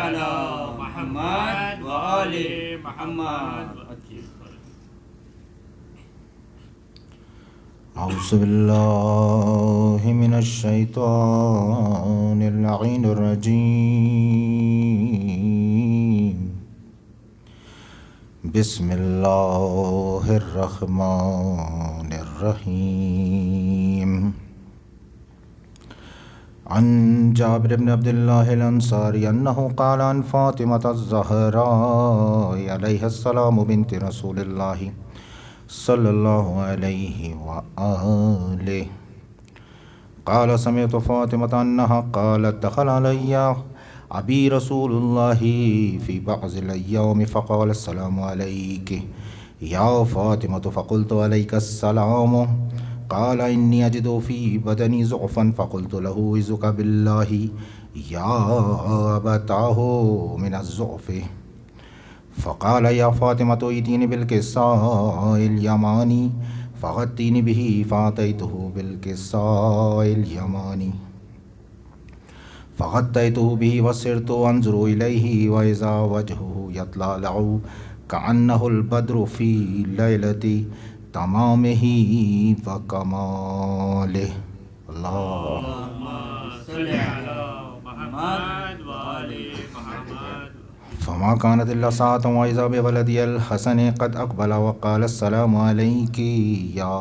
علی محمد و آل محمد. اعوذ باللہ من الشیطان اللعین الرجیم. بسم اللہ الرحمن الرحیم. عن جابر بن عبد اللہ الانصاری انہ قال عن فاطمة الزہراء علیہ السلام بنت رسول اللہ صلی اللہ علیہ وآلہ قال سمعت فاطمة انہا قالت دخل علی ابی رسول اللہ فی بعض الیوم فقال السلام علیک یا فاطمة فقلت علیک السلام قال انی اجد فی بدنی ضعفا فقلت له اعوذک باللہ یا ابتاه من الضعف فقال یا فاطمة ائتینی بالکساء الیمانی فغطینی به فاتیته بالکساء الیمانی فغطیته به وصرت انظر الیہ واذا وجهه یطلع کأنه البدر فی لیلۃ تمامہ وکمالہ. اللہم صلی علی محمد و آل محمد. فما كانت إلا ساعة وإذا بولدي الحسن قد أقبل وقال السلام عليك يا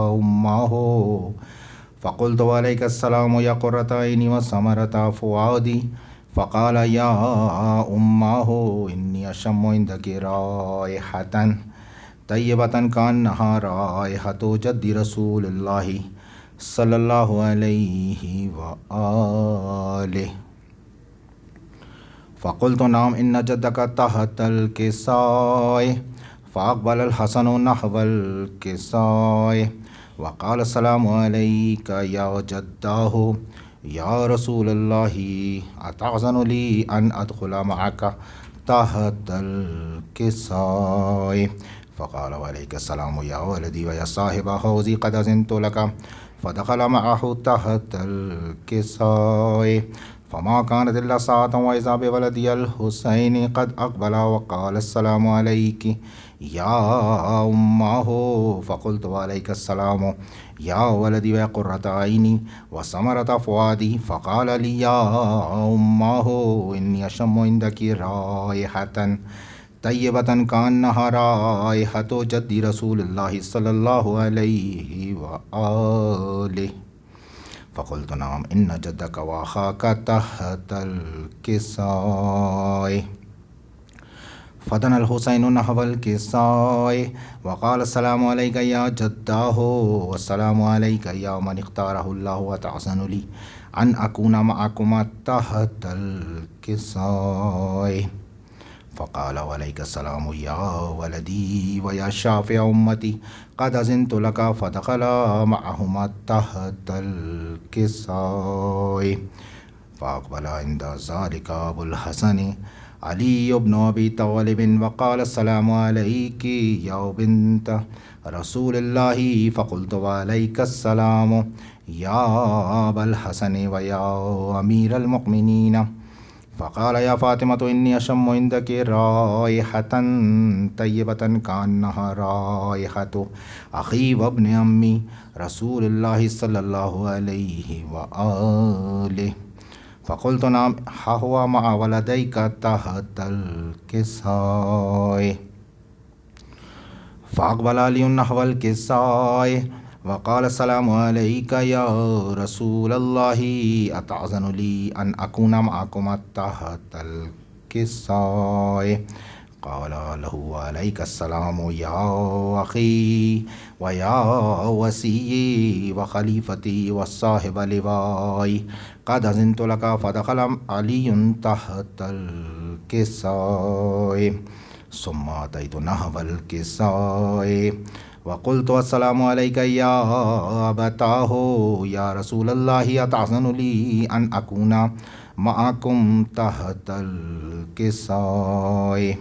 أمه فقلت وعليك السلام يا قرة عيني وثمرة فؤادي فقال يا أمه إني أشم عندك رائحة طيبة كأنها رائحة جد رسول الله صلى الله عليه وآله فقلت نعم إن جدك تحت الكساء فأقبل الحسن نحو الكساء وقال السلام عليك يا جداه يا رسول الله أتعزن لي أن أدخل معك تحت الكساء فقال وعليك السلام يا ولدي ويا صاحب حوزي قد أذنت لك فدخل معه تحت الكساء فما كانت إلا ساعة وإذا بولدي الحسين قد أقبل وقال السلام عليك يا أمه فقلت وعليك السلام يا ولدي ويا قرة عيني وثمرة فؤادي فقال لي يا أمه إني أشم عندك رائحة طيبة كأنها رائحة جد رسول الله صلى الله عليه وآله فقلت نعم إن جدك وأخاك تحت الكساء فدنا الحسين نحو الكساء وقال السلام عليك يا جداه والسلام عليك يا من اختاره الله وتحسن لي أن أكون معكما تحت الكساء فقال وعليك السلام يا ولدي ويا شافع أمتي قد أذنت لك فدخل معهما تحت الكساء فأقبل عند ذلك أبو الحسن علي بن أبي طالب وقال السلام عليك يا بنت رسول الله فقلت وعليك السلام يا أبا الحسن ويا أمير المؤمنين فقال يا فاطمة إني أشم عندك رائحة طيبة كأنها رائحة أخي وابن عمي رسول الله صلى الله عليه وآله فقلت نعم هو مع ولديك تحت الكساء فأقبل علي نحو الكساء وقال السلام عليك يا رسول الله أتعزن لي أن أكون معكما تحت الكساء قال له عليك السلام يا أخي ويا وسيي وخليفتي والصاحب لواي قد أذنت لك فدخل علي تحت الكساء ثم أتيت نحو الكساء وقلت السلام عليك يا أبتاه يا رسول الله أتحسن لي أن أكون معكم تحت الكساء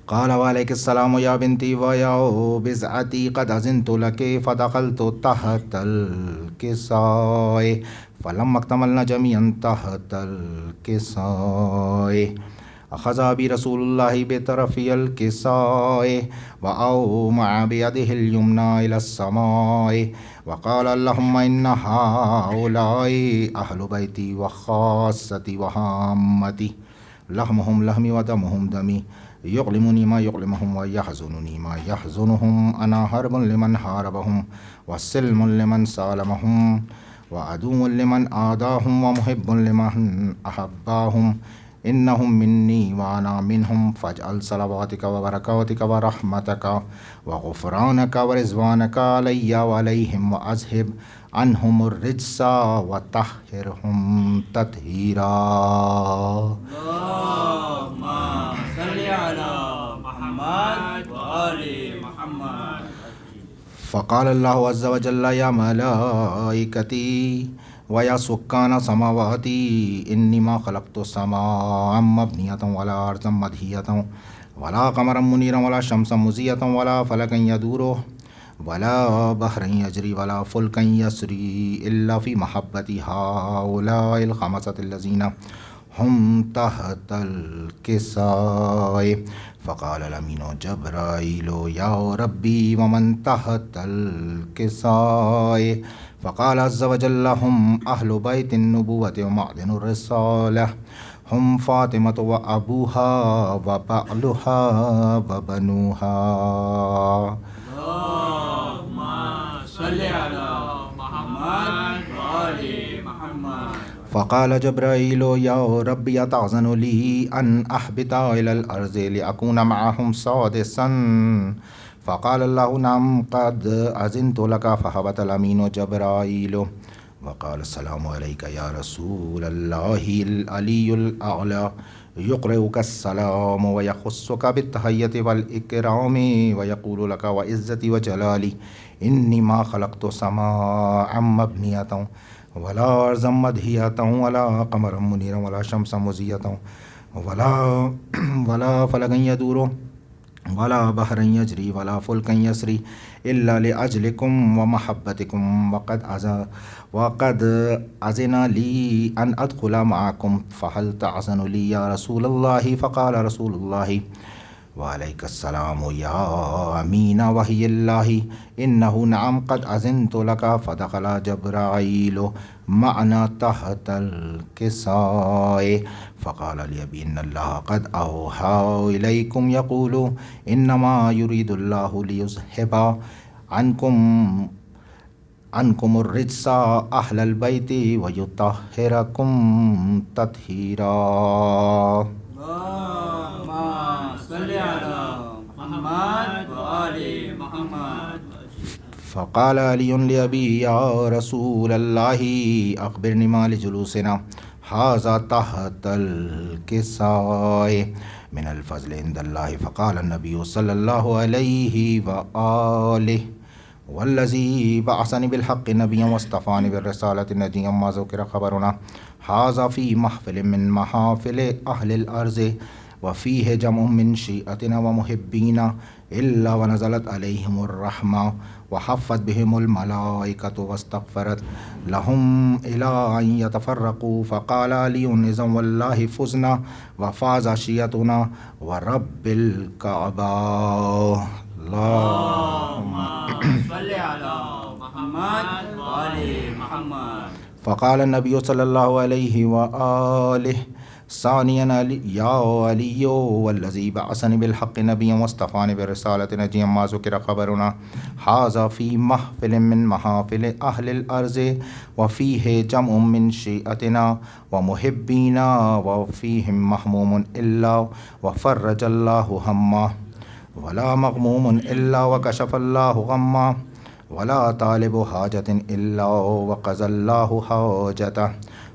قال وعليك السلام يا بنتي ويا بزعتي قد أذنت لك فدخلت تحت الكساء فلما اكتملنا جميعا تحت الكساء أخذ برسول الله بطرفي الكساء وأومع بيده اليمنى إلى السماء وقال اللهم إن هؤلاء أهل بيتي وخاصتي وهامتي لحمهم لحمي ودمهم دمي يؤلمني ما يؤلمهم ويحزنني ما يحزنهم أنا حرب لمن حاربهم وسلم لمن سالمهم وعدو لمن آذاهم ومحب لمن أحباهم إنهم مني وأنا منهم فاجعل صلواتك وبركاتك ورحمتك وغفرانك ورضوانك علي وعليهم وأذهب عنهم الرجس وطهرهم تطهيرا. اللهم صل على محمد وآل محمد. فقال الله عز وجل يا ملائكتي ويا سكان سماواتي إني ما خلقت سماء مبنية ولا أرضا مدهية ولا قمرا منيرا ولا شمسا مزية ولا فلكا يدور ولا بحرا يجري ولا فلكا يسري إلا في محبة هؤلاء الخمسة الذين هم تحت الكساء. فقال الأمين جبرائيل يا ربي ومن تحت الكساء؟ فقال عز وجل هم أهل بيت النبوة ومعدن الرسالة هم فاطمة وأبوها وبعلها وبنوها. اللهم صل على محمد وآل محمد. فقال جبرائيل يا ربي أتأذن لي أن أهبط إلى الأرض لأكون معهم سادسا؟ فقال الله نعم قد أذنت لك. فهبط الأمين جبرائيل وقال السلام عليك يا رسول الله العلي الأعلى يقرئك السلام ويخصك بالتحية والإكرام ويقول لك وعزتي وجلالي إني ما خلقت سماء مبنية ولا أرضا مدهية ولا قمرا منيرا ولا شمسا مزية ولا فلكا يدور ولا بحرا يجري ولا فلكا يسري إلا لأجلكم ومحبتكم وقد أذن لي أن أدخل معكم فهل تأذن لي يا رسول الله؟ فقال رسول الله وعليك السلام يا أمين وحي الله إنه نعم قد أذنت لك. فدخل جبرائيل معنا تحت الكساء فقال لي إن الله قد أوحى إليكم يقول إنما يريد الله ليذهب عنكم الرجس أهل البيت ويطهركم تطهيرا. صل على محمد وآل محمد. فقال علي لأبي يا رسول الله أخبرني ما لجلوسنا هذا تحت الكساء من الفضل عند الله. فقال النبي صلى الله عليه وآله والذي بعثني بالحق نبيا واصطفاني بالرسالة نجيا ما ذكر خبرنا هذا في محفل من محافل أهل الأرض وفيه جمع من شيعتنا ومحبينا إلا ونزلت عليهم الرحمة وحفت بهم الملائكة واستغفرت لهم إلى أن يتفرقوا. فقال علي إذن والله فزنا وفاز شيعتنا ورب الكعبة. اللهم صل على محمد وآل محمد. فقال النبي صلى الله عليه وآله ثانيا يا علي والذي بعثني بالحق نبيا واصطفاني بالرسالة نجيا ما ذكر خبرنا هذا في محفل من محافل أهل الأرض وفيه جمع من شيعتنا ومحبينا وفيهم محموم إلا وفرج الله همه ولا مغموم إلا وكشف الله غمه ولا طالب حاجة إلا وقضى الله حاجته.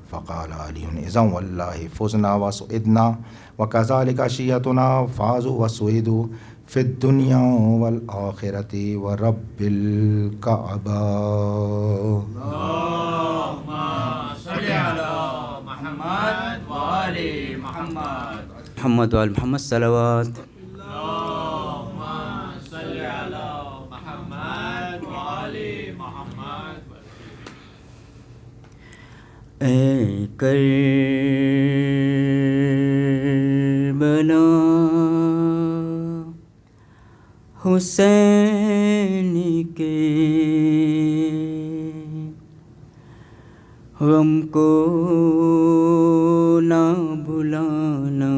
فقال علي إذن والله فزنا وسعدنا وكذلك شيعتنا فازوا وسعدوا في الدنيا والآخرة ورب الكعبة. اللهم صل على محمد وآل محمد. محمد وآل محمد صلوات. اللهم اے کربلا حسین کے غم کو نہ بھلانا،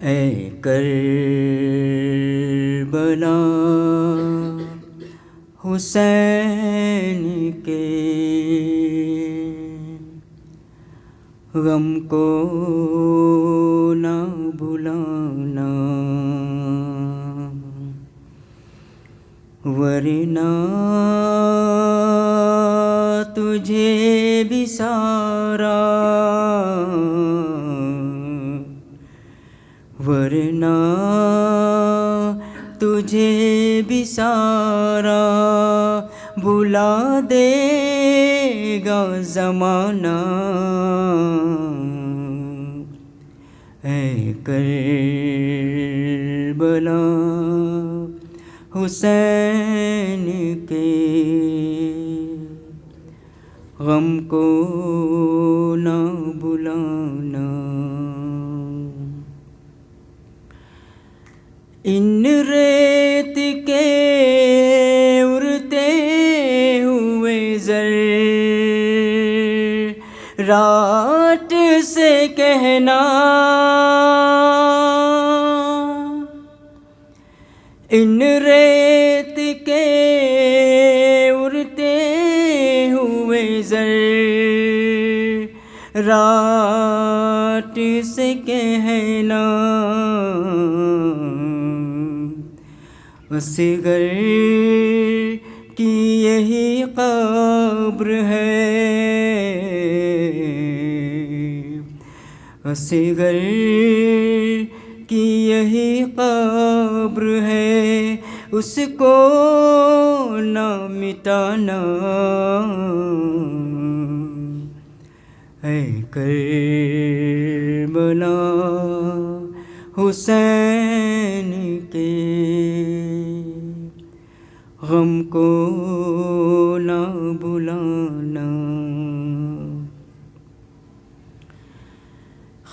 اے کربلا حسین کے غم کو نہ بھلانا، ورنہ تجھے بھی سارا، ورنہ تجھے بھی سارا بلا دے گا زمانہ، اے کربلا حسین کے غم کو نہ بھلانا۔ ان ریت کے اڑتے ہوئے ذرات سے کہنا، ان ریت کے اڑتے ہوئے ذرات سے کہنا، اصغر کی یہی قبر ہے، اصغر کی یہی قبر ہے، اس کو نہ مٹانا، اے کربلا حسین کے غم کو نہ بھلانا۔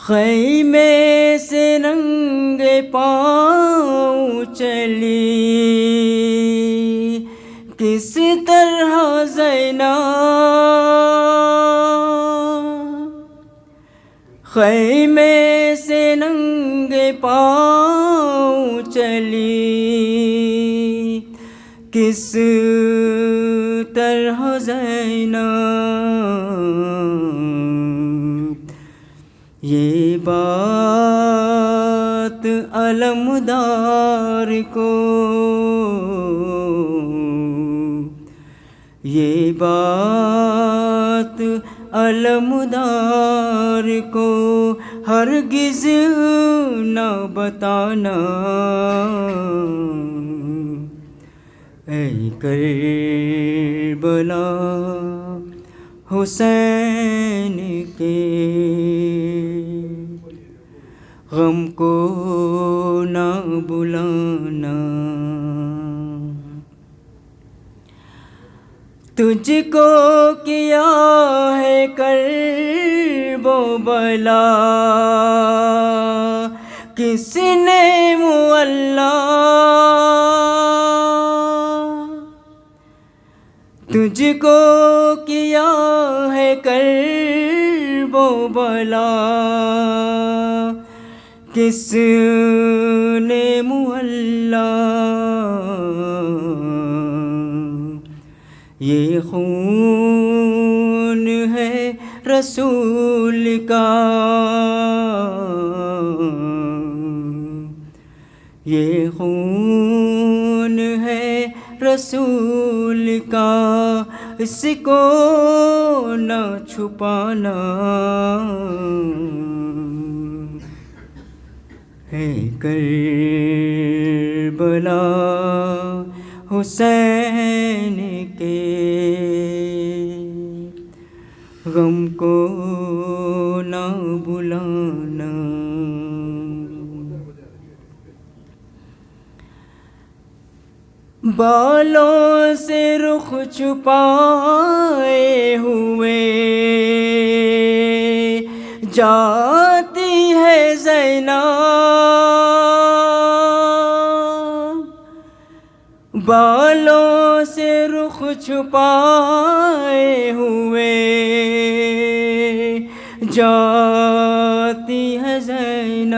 خیمے سے ننگے پاؤں چلی کس طرح زینب، خیمے سے ننگے پاؤں چلی کس طرح زینب، یہ بات علمدار کو، یہ بات علمدار کو ہرگز نہ بتانا، اے کربلا حسین کے غم کو نہ بھلانا۔ تجھ کو کیا ہے کرب و بلا، کس نے معلا، تجھ کو کیا ہے کرب و بلا، کس نے معلا، یہ خون ہے رسول کا، یہ خون ہے رسول کا، اس کو نہ چھپانا، ہے کربلا حسین کے غم کو نہ بھلانا۔ بالوں سے رخ چھپائے ہوئے جاتی ہے زینب، بالوں سے رخ چھپائے ہوئے جاتی ہے زینب،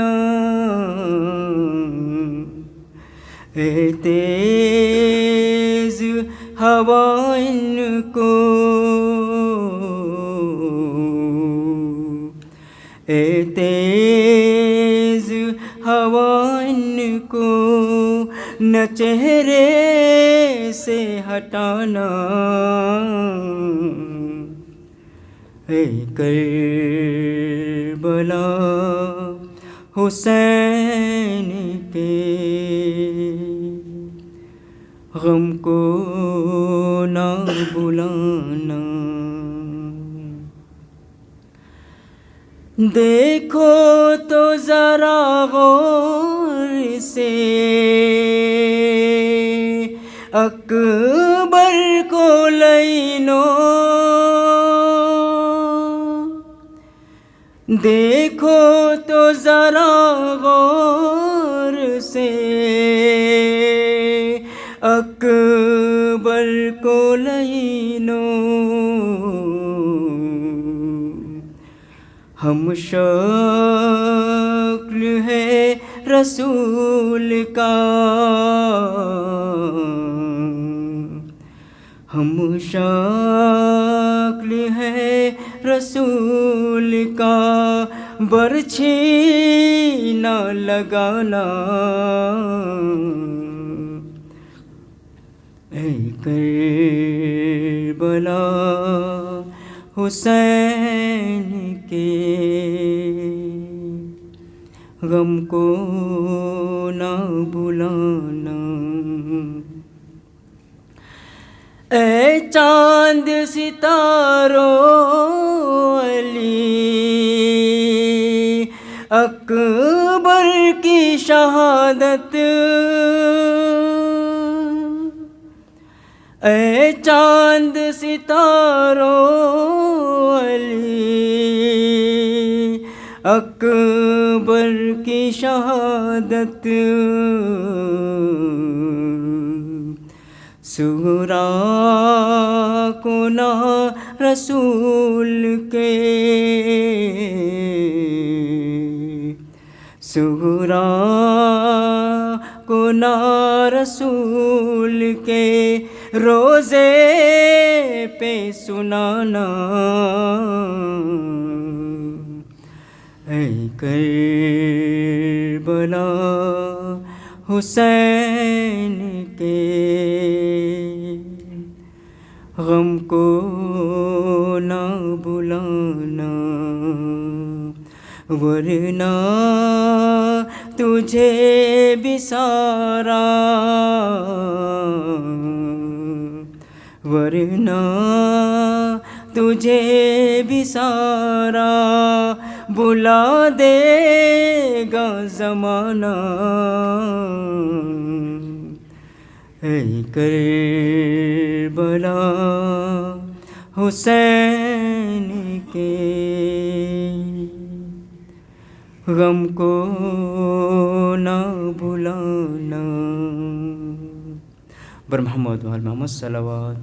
اے تیز ہوا ان کو، اے تیز ہوا ان کو نہ چہرے سے ہٹانا، اے کربلا حسین کے غم کو نہ بلانا، دیکھو تو ذرا غور سے اکبر کو لینو، دیکھو تو ذرا غور سے اکبر کو لینو، ہم شکل ہے رسول کا، ہم شکل ہے رسول کا، برچھی نہ لگانا، اے کربلا حسین کے غم کو نہ بلانا، اے چاند ستاروں علی اکبر کی شہادت، اے چاند ستاروں علی اکبر کی شہادت، صغرا کو نہ رسول کے، صغرا کو نہ رسول کے روزے پہ سنانا، اے کربلا حسین کے غم کو نہ بلانا، ورنہ تجھے بھی سارا، ورنہ تجھے بھی سارا بلا دے گا زمانہ، اے کربلا حسین کے غم کو نہ بلانا، بر محمد و آل محمد صلوات،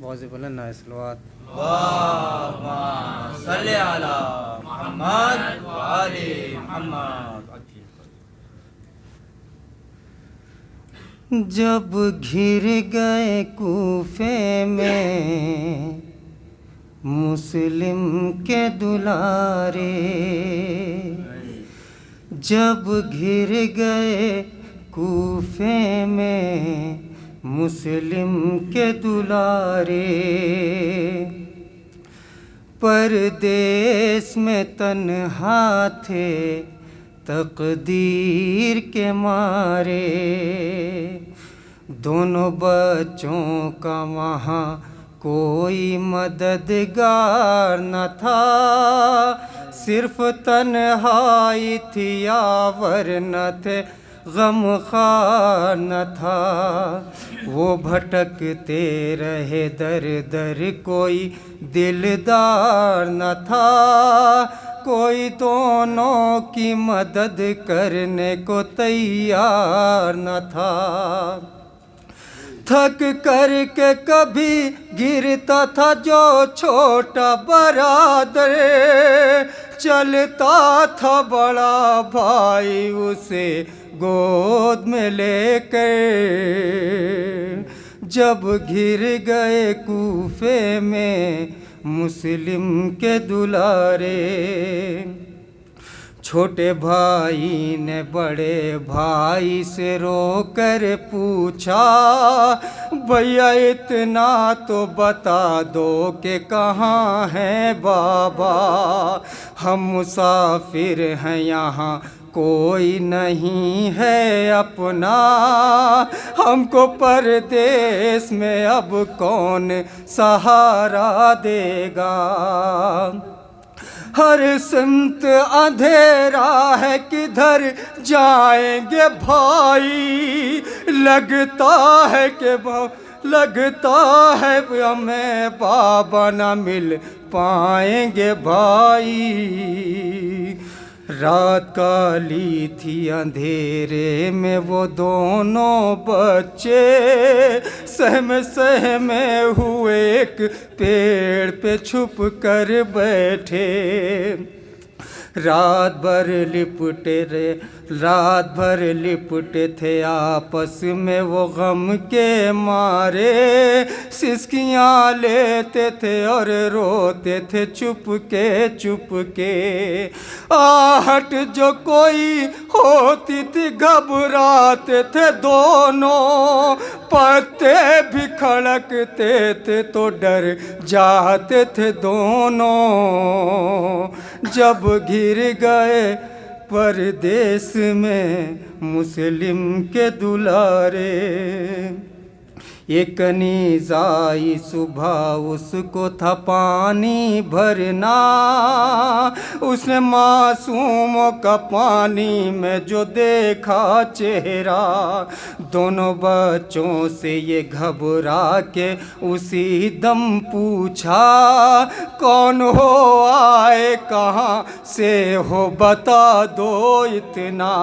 بہت بلند ہے صلوات، اللہم صلی علی محمد و آل محمد۔ جب گھر گئے کوفے میں مسلم کے دلارے، جب گھر گئے کوفے میں مسلم کے دلارے، پردیس میں تنہا تھے تقدیر کے مارے، دونوں بچوں کا وہاں کوئی مددگار نہ تھا، صرف تنہائی تھی یاور نہ تھے، غم خوار نہ تھا۔ وہ بھٹکتے رہے در در، کوئی دلدار نہ تھا، کوئی دونوں کی مدد کرنے کو تیار نہ تھا۔ تھک کر کے کبھی گرتا تھا جو چھوٹا برادر، چلتا تھا بڑا بھائی اسے گود میں لے کر۔ جب گر گئے کوفے میں مسلم کے دلارے، چھوٹے بھائی نے بڑے بھائی سے رو کر پوچھا، بھیا اتنا تو بتا دو کہ کہاں ہے بابا، ہم مسافر ہیں یہاں کوئی نہیں ہے اپنا، ہم کو پردیس میں اب کون سہارا دے گا۔ ہر سمت اندھیرا ہے، کدھر جائیں گے بھائی، لگتا ہے کہ ہمیں بابا نہ مل پائیں گے بھائی۔ رات کالی تھی، اندھیرے میں وہ دونوں بچے سہمے ہوئے ایک پیڑ پہ چھپ کر بیٹھے۔ رات بھر لپٹے تھے آپس میں وہ غم کے مارے، سسکیاں لیتے تھے اور روتے تھے چپ کے۔ آہٹ جو کوئی ہوتی تھی گھبراتے تھے دونوں، پتے بھی کھڑکتے تھے تو ڈر جاتے تھے دونوں۔ جب گر گئے پردیس میں مسلم کے دلارے، ایک نیز آئی صبح اس کو تھا پانی بھرنا، اس نے معصوموں کا پانی میں جو دیکھا چہرہ، دونوں بچوں سے یہ گھبرا کے اسی دم پوچھا، کون ہو آئے کہاں سے ہو بتا دو اتنا۔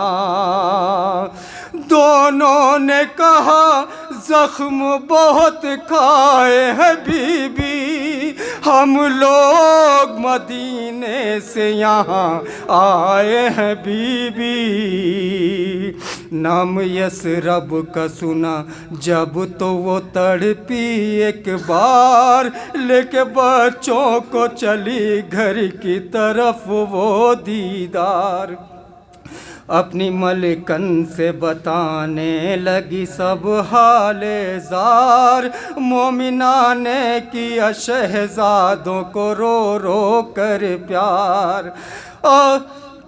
دونوں نے کہا زخم بہت کھائے ہیں بی بی، ہم لوگ مدینے سے یہاں آئے ہیں بی بی۔ نام یثرب کا سنا جب تو وہ تڑپی ایک بار، لے کے بچوں کو چلی گھر کی طرف وہ دیدار۔ اپنی ملکن سے بتانے لگی سب حال زار، مومنہ نے کیا شہزادوں کو رو رو کر پیار۔ اور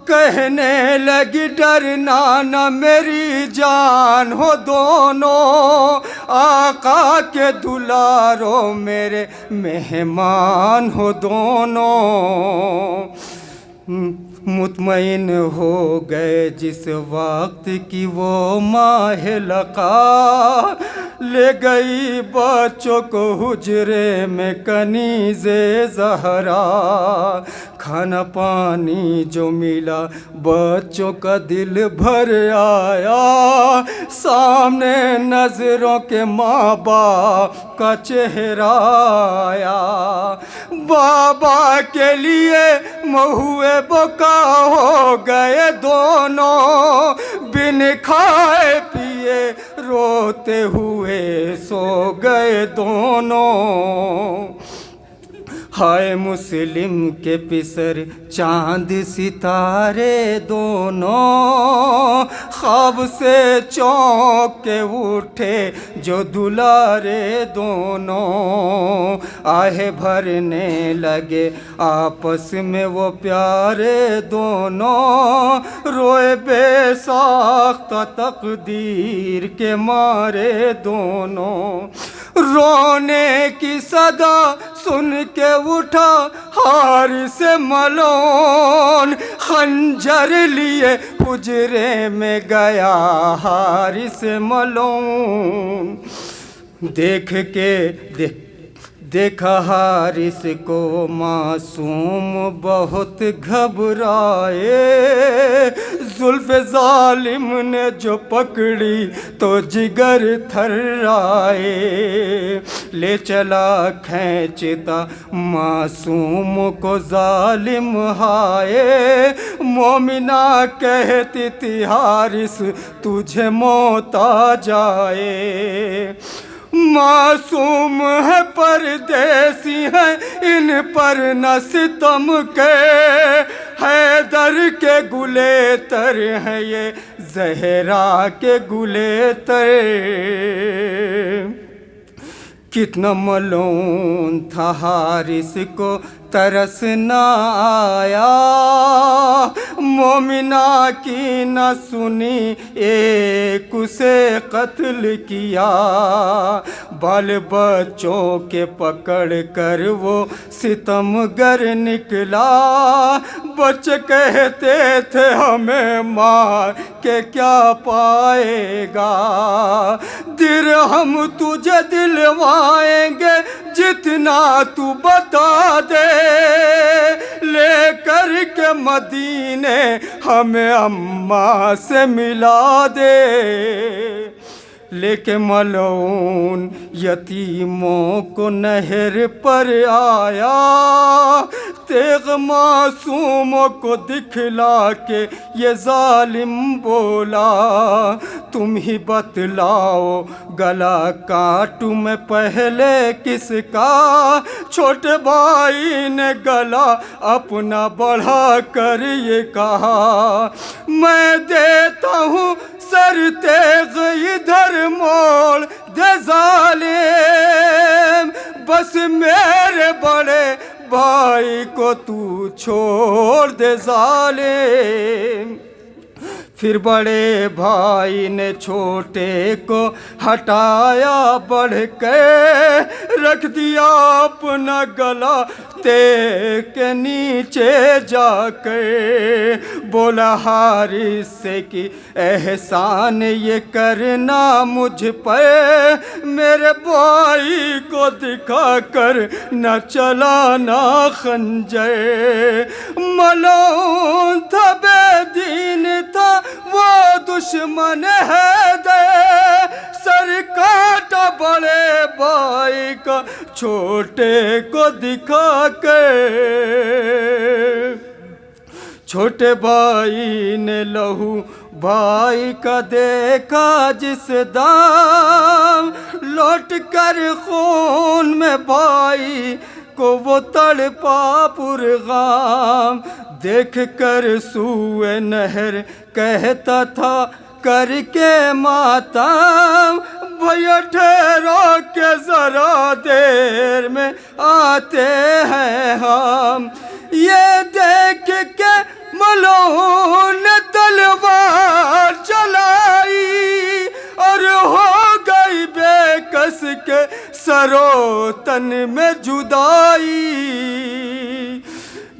کہنے لگی ڈرنا نہ میری جان ہو دونوں، آقا کے دلاروں میرے مہمان ہو دونوں۔ مطمئن ہو گئے جس وقت کی وہ ماہ لقا، لے گئی بچوں کو حجرے میں کنیز زہرا۔ کھانا پانی جو ملا بچوں کا دل بھر آیا، سامنے نظروں کے ماں باپ کا چہرہ آیا۔ بابا کے لیے مہوے بکا ہو گئے دونوں، بن کھائے پیے روتے ہوئے سو گئے دونوں۔ ہائے مسلم کے پسر چاند ستارے دونوں، خواب سے چونک کے اٹھے جو دلارے دونوں۔ آہ بھرنے لگے آپس میں وہ پیارے دونوں، روئے بے ساختہ تقدیر کے مارے دونوں۔ رونے کی صدا سن کے اٹھا حارث ملون، خنجر لیے حجرے میں گیا حارث ملون۔ دیکھا حارث کو معصوم بہت گھبرائے، زلف ظالم نے جو پکڑی تو جگر تھرائے، لے چلا کھینچتا معصوم کو ظالم ہائے، مومنہ کہتی تھی حارث تجھے موت آ جائے، معصوم ہے پردیسی ہے ان پر نہ ستم کے، حیدر کے گلے تر ہیں یہ زہرا کے گلے تر۔ کتنا ملون تھا حارث کو ترس نہ آیا، مومنہ کی نہ سنی ایک اسے قتل کیا، بال بچوں کے پکڑ کر وہ ستمگر نکلا، بچے کہتے تھے ہمیں مار کے کیا پائے گا، درہم تجھے دلوائیں گے جتنا تو بتا دے، لے کر کے مدینے ہمیں اماں سے ملا دے، لیکن ملعون یتیموں کو نہر پر آیا، تیغ معصوموں کو دکھلا کے یہ ظالم بولا، تم ہی بتلاؤ گلا کاٹوں میں پہلے کس کا، چھوٹے بھائی نے گلا اپنا بڑھا کر یہ کہا، میں دیتا ہوں سر تیغ ادھر موڑ دے ظالم، بس میرے بڑے بھائی کو تو چھوڑ دے ظالم۔ پھر بڑے بھائی نے چھوٹے کو ہٹایا بڑھ کے، رکھ دیا اپنا گلا تیغ کے نیچے جا کر، بولا حارث سے کہ احسان یہ کرنا مجھ پر، میرے بھائی کو دکھا کر نہ چلانا خنجر، ملعون تھا بے دین تھا وہ دشمن ہے دے، سر کاٹا بڑے بھائی کا چھوٹے کو دکھا کے، چھوٹے بھائی نے لہو بھائی کا دیکھا جس دام، لوٹ کر خون میں بھائی کو وہ تڑپا پرغام، دیکھ کر سوئے نہر کہتا تھا کر کے ماتم، بھیا ٹھہرو کے ذرا دیر میں آتے ہیں ہم، یہ دیکھ کے ملعون نے تلوار چلائی، اور ہو گئی بے کس کے سرو تن میں جدائی،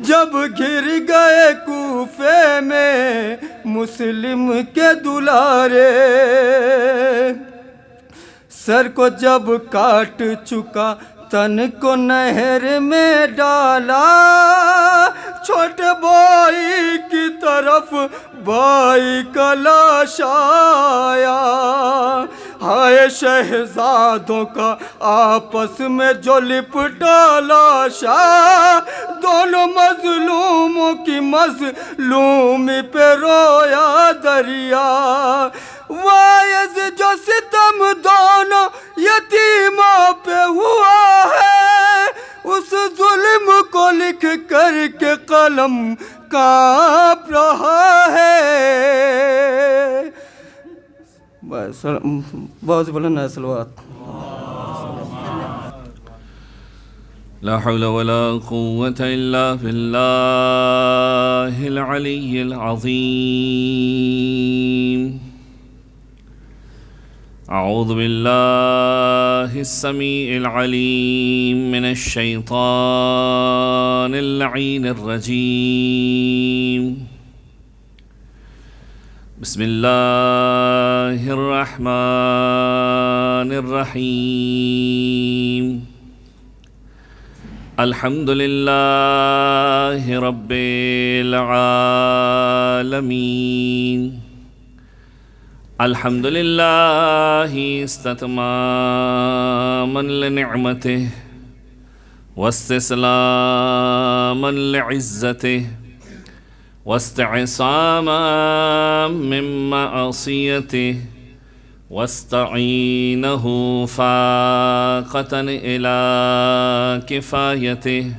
جب گر گئے کوفے میں مسلم کے دلارے، سر کو جب کاٹ چکا تن کو نہر میں ڈالا، چھوٹے بھائی کی طرف بھائی کا لاش آیا، ہائے شہزادوں کا آپس میں جو لپٹا لاشا، دونوں مظلوموں کی مظلومی پہ رویا دریا، وائز جو ستم دونوں یتیموں پہ ہوا ہے، اس ظلم کو لکھ کر کے قلم کانپ رہا ہے۔ بہت بلند صلوات۔ لا حول ولا قوة إلا بالله العلي العظيم۔ أعوذ بالله السميع العليم من الشيطان اللعين الرجيم. بسم الله الرحمن الرحيم. الحمد لله رب العالمين. الحمد لله استتماما لنعمته واستسلاما لعزته واستعصاما من معصيته واستعينه فاقة إلى كفايته.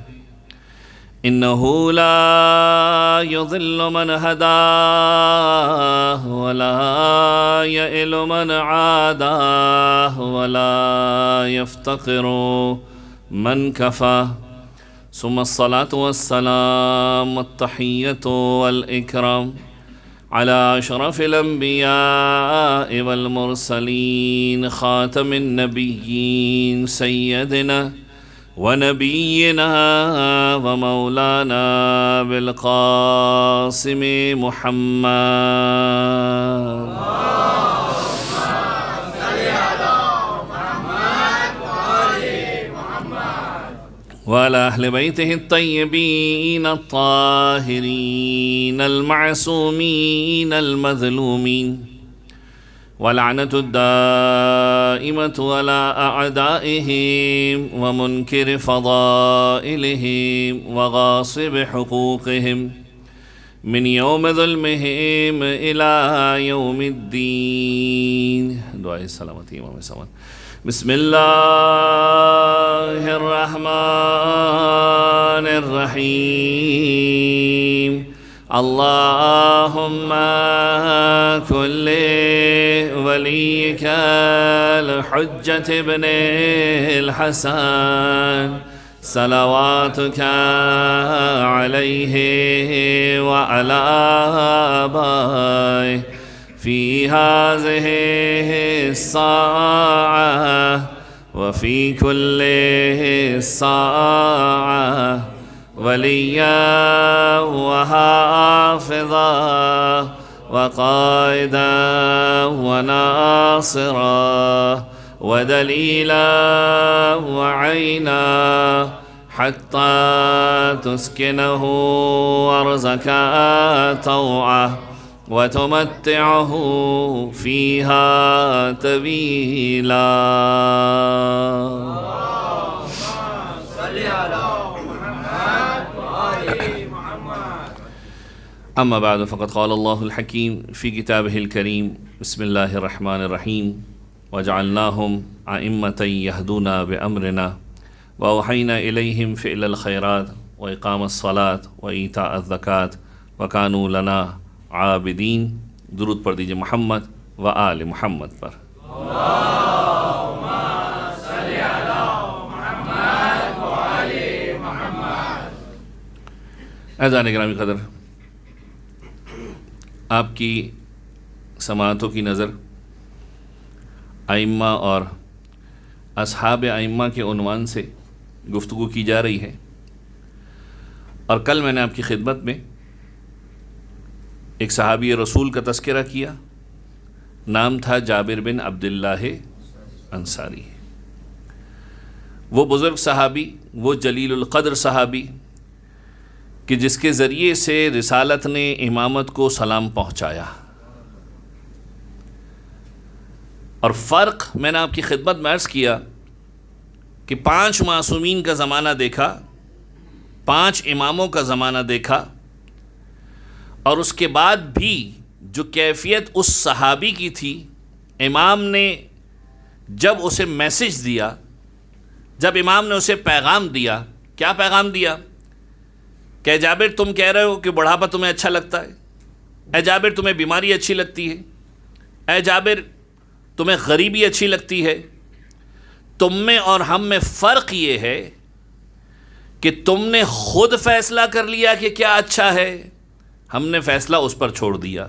إنه لا يضل من هداه ولا يئل من عاداه ولا يفتقر من كفاه. ثم الصلاة والسلام والتحية والإكرام على أشرف الأنبياء والمرسلين خاتم النبيين سيدنا ونبينا ومولانا بالقاسم محمد وعلى أهل بيته الطيبين الطاهرين المعصومين المظلومين ولعنة الدائمة على أعدائهم ومنكر فضائلهم وغاصب حقوقهم من يوم ظلمهم إلى يوم الدين. دعاء السلامتی امام سلام. بسم الله الرحمن الرحيم. اللهم كل وليك الحجة ابن الحسن صلواتك عليه وعلى آبائه في هذه الساعة وفي كل ساعة وليا وحافظا وقائدا وناصرا ودليلا وعينا حتى تسكنه أرضك طوعا وتمتعه فيها طويلا. أما بعد فقد قال الله الحكيم في كتابه الكريم. بسم الله الرحمن الرحيم. وجعلناهم أئمة يهدون بأمرنا وأوحينا إليهم فعل الخيرات وإقام الصلاة وإيتاء الزكاة وكانوا لنا عابدين. درود پڑھ دیجئے محمد و آل محمد پر. اللہم صلی علی محمد و آل محمد. اعزائے گرامی قدر، آپ کی سماعتوں کی نظر ائمہ اور اصحاب ائمہ کے عنوان سے گفتگو کی جا رہی ہے، اور کل میں نے آپ کی خدمت میں ایک صحابی رسول کا تذکرہ کیا. نام تھا جابر بن عبداللہ انصاری. وہ بزرگ صحابی، وہ جلیل القدر صحابی کہ جس کے ذریعے سے رسالت نے امامت کو سلام پہنچایا. اور فرق میں نے آپ کی خدمت میں عرض کیا کہ 5 معصومین کا زمانہ دیکھا، 5 اماموں کا زمانہ دیکھا، اور اس کے بعد بھی جو کیفیت اس صحابی کی تھی، امام نے جب اسے میسج دیا، جب امام نے اسے پیغام دیا، کیا پیغام دیا؟ کہ اے جابر تم کہہ رہے ہو کہ بڑھاپا تمہیں اچھا لگتا ہے، اے جابر تمہیں بیماری اچھی لگتی ہے، اے جابر تمہیں غریبی اچھی لگتی ہے. تم میں اور ہم میں فرق یہ ہے کہ تم نے خود فیصلہ کر لیا کہ کیا اچھا ہے، ہم نے فیصلہ اس پر چھوڑ دیا.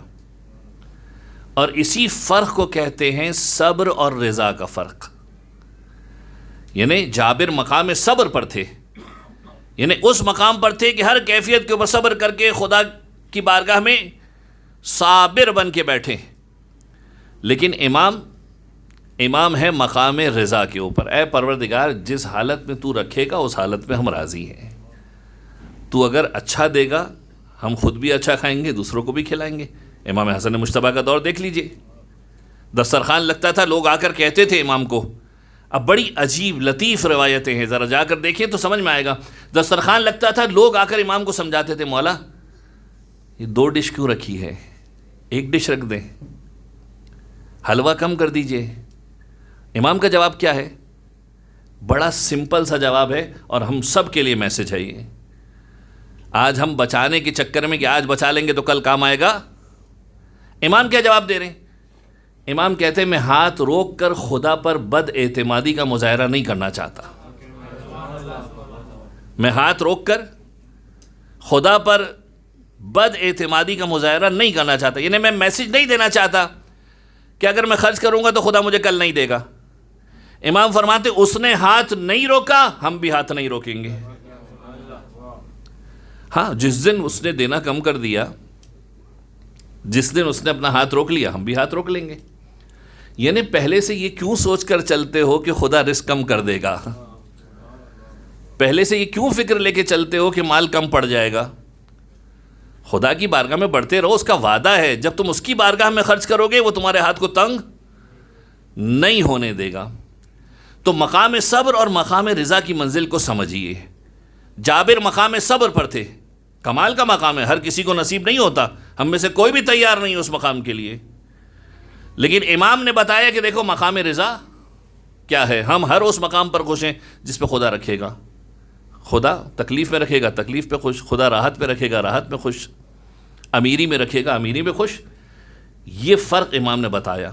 اور اسی فرق کو کہتے ہیں صبر اور رضا کا فرق. یعنی جابر مقام صبر پر تھے، یعنی اس مقام پر تھے کہ ہر کیفیت کے اوپر صبر کر کے خدا کی بارگاہ میں صابر بن کے بیٹھے. لیکن امام ہے مقام رضا کے اوپر. اے پروردگار، جس حالت میں تو رکھے گا اس حالت میں ہم راضی ہیں. تو اگر اچھا دے گا ہم خود بھی اچھا کھائیں گے، دوسروں کو بھی کھلائیں گے. امام حسن مجتبیٰ کا دور دیکھ لیجئے، دسترخوان لگتا تھا، لوگ آ کر کہتے تھے امام کو. اب بڑی عجیب لطیف روایتیں ہیں، ذرا جا کر دیکھیں تو سمجھ میں آئے گا. دسترخوان لگتا تھا، لوگ آ کر امام کو سمجھاتے تھے، مولا یہ 2 ڈش کیوں رکھی ہے، 1 ڈش رکھ دیں، حلوہ کم کر دیجئے. امام کا جواب کیا ہے؟ بڑا سمپل سا جواب ہے اور ہم سب کے لیے میسج ہے یہ. آج ہم بچانے کے چکر میں کہ آج بچا لیں گے تو کل کام آئے گا. امام کیا جواب دے رہے ہیں؟ امام کہتے ہیں میں ہاتھ روک کر خدا پر بد اعتمادی کا مظاہرہ نہیں کرنا چاہتا. میں ہاتھ روک کر خدا پر بد اعتمادی کا مظاہرہ نہیں کرنا چاہتا. یعنی میں میسج نہیں دینا چاہتا کہ اگر میں خرچ کروں گا تو خدا مجھے کل نہیں دے گا. امام فرماتے اس نے ہاتھ نہیں روکا، ہم بھی ہاتھ نہیں روکیں گے. ہاں، جس دن اس نے دینا کم کر دیا، جس دن اس نے اپنا ہاتھ روک لیا، ہم بھی ہاتھ روک لیں گے. یعنی پہلے سے یہ کیوں سوچ کر چلتے ہو کہ خدا رزق کم کر دے گا؟ پہلے سے یہ کیوں فکر لے کے چلتے ہو کہ مال کم پڑ جائے گا؟ خدا کی بارگاہ میں بڑھتے رہو، اس کا وعدہ ہے جب تم اس کی بارگاہ میں خرچ کرو گے وہ تمہارے ہاتھ کو تنگ نہیں ہونے دے گا. تو مقام صبر اور مقام رضا کی منزل کو سمجھیے. جابر مقام صبر پر تھے، کمال کا مقام ہے، ہر کسی کو نصیب نہیں ہوتا، ہم میں سے کوئی بھی تیار نہیں اس مقام کے لیے. لیکن امام نے بتایا کہ دیکھو مقام رضا کیا ہے، ہم ہر اس مقام پر خوش ہیں جس پہ خدا رکھے گا. خدا تکلیف میں رکھے گا، تکلیف پہ خوش. خدا راحت پہ رکھے گا، راحت پہ خوش. امیری میں رکھے گا، امیری میں خوش. یہ فرق امام نے بتایا.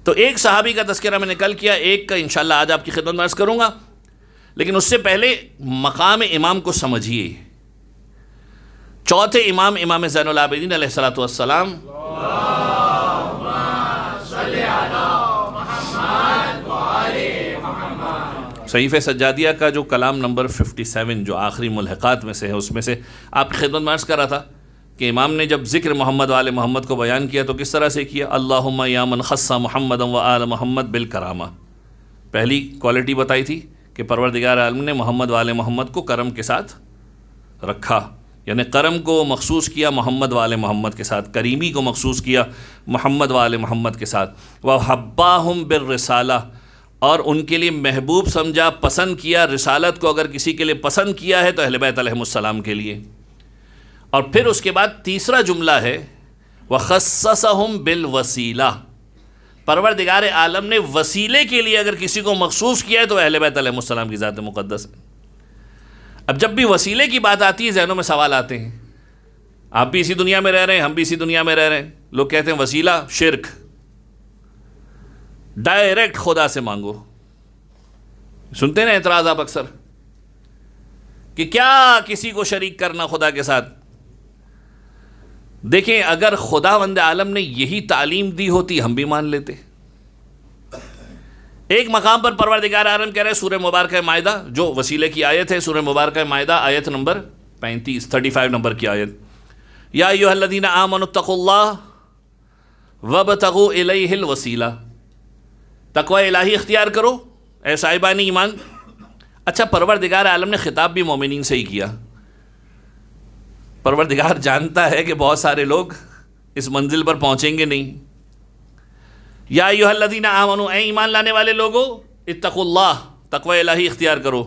تو ایک صحابی کا تذکرہ میں نے کل کیا، ایک کا انشاءاللہ آج آپ کی خدمت میں عرض کروں گا. لیکن اس سے پہلے مقام امام کو سمجھیے. چوتھے امام، امام زین العابدین علیہ الصلوۃ والسلام، صحیفہ سجادیہ کا جو کلام نمبر 57 جو آخری ملحقات میں سے ہے، اس میں سے آپ کی خدمت میں عرض کر رہا تھا کہ امام نے جب ذکر محمد و آل محمد کو بیان کیا تو کس طرح سے کیا؟ اللہم یا من خص محمد و آل محمد بالکرامہ. پہلی کوالٹی بتائی تھی کہ پروردگار عالم نے محمد و آل محمد کو کرم کے ساتھ رکھا، یعنی کرم کو مخصوص کیا محمد و آل محمد کے ساتھ، کریمی کو مخصوص کیا محمد و آل محمد کے ساتھ. وَحَبَّاهُمْ بِالرِّسَالَةِ، اور ان کے لیے محبوب سمجھا، پسند کیا. رسالت کو اگر کسی کے لیے پسند کیا ہے تو اہل بیت علیہم السلام کے لیے. اور پھر اس کے بعد تیسرا جملہ ہے وَخَصَّصَهُمْ بِالْوَسِيلَةِ، پروردگار عالم نے وسیلے کے لیے اگر کسی کو مخصوص کیا ہے تو اہل بیت علیہم السلام کی ذات مقدس ہے. اب جب بھی وسیلے کی بات آتی ہے ذہنوں میں سوال آتے ہیں. آپ بھی اسی دنیا میں رہ رہے ہیں، ہم بھی اسی دنیا میں رہ رہے ہیں. لوگ کہتے ہیں وسیلہ شرک، ڈائریکٹ خدا سے مانگو. سنتے ہیں نا اعتراض آپ اکثر کہ کیا کسی کو شریک کرنا خدا کے ساتھ. دیکھیں اگر خداوند عالم نے یہی تعلیم دی ہوتی ہم بھی مان لیتے. ایک مقام پر پروردگار عالم کہہ رہے سورہ مبارکہ مائدہ، جو وسیلے کی آیت ہے، سورہ مبارکہ مائدہ آیت نمبر 35 نمبر کی آیت، یا ایھا الذین آمنوا اتقوا اللہ وابتغوا الیہ الوسیلہ، تقوی الہی اختیار کرو اے صاحبان ایمان. اچھا، پروردگار عالم نے خطاب بھی مومنین سے ہی کیا. پروردگار جانتا ہے کہ بہت سارے لوگ اس منزل پر پہنچیں گے نہیں. یا ایھا الذین آمنوا، اے ایمان لانے والے لوگو، اتقوا اللہ، تقوی الہی اختیار کرو،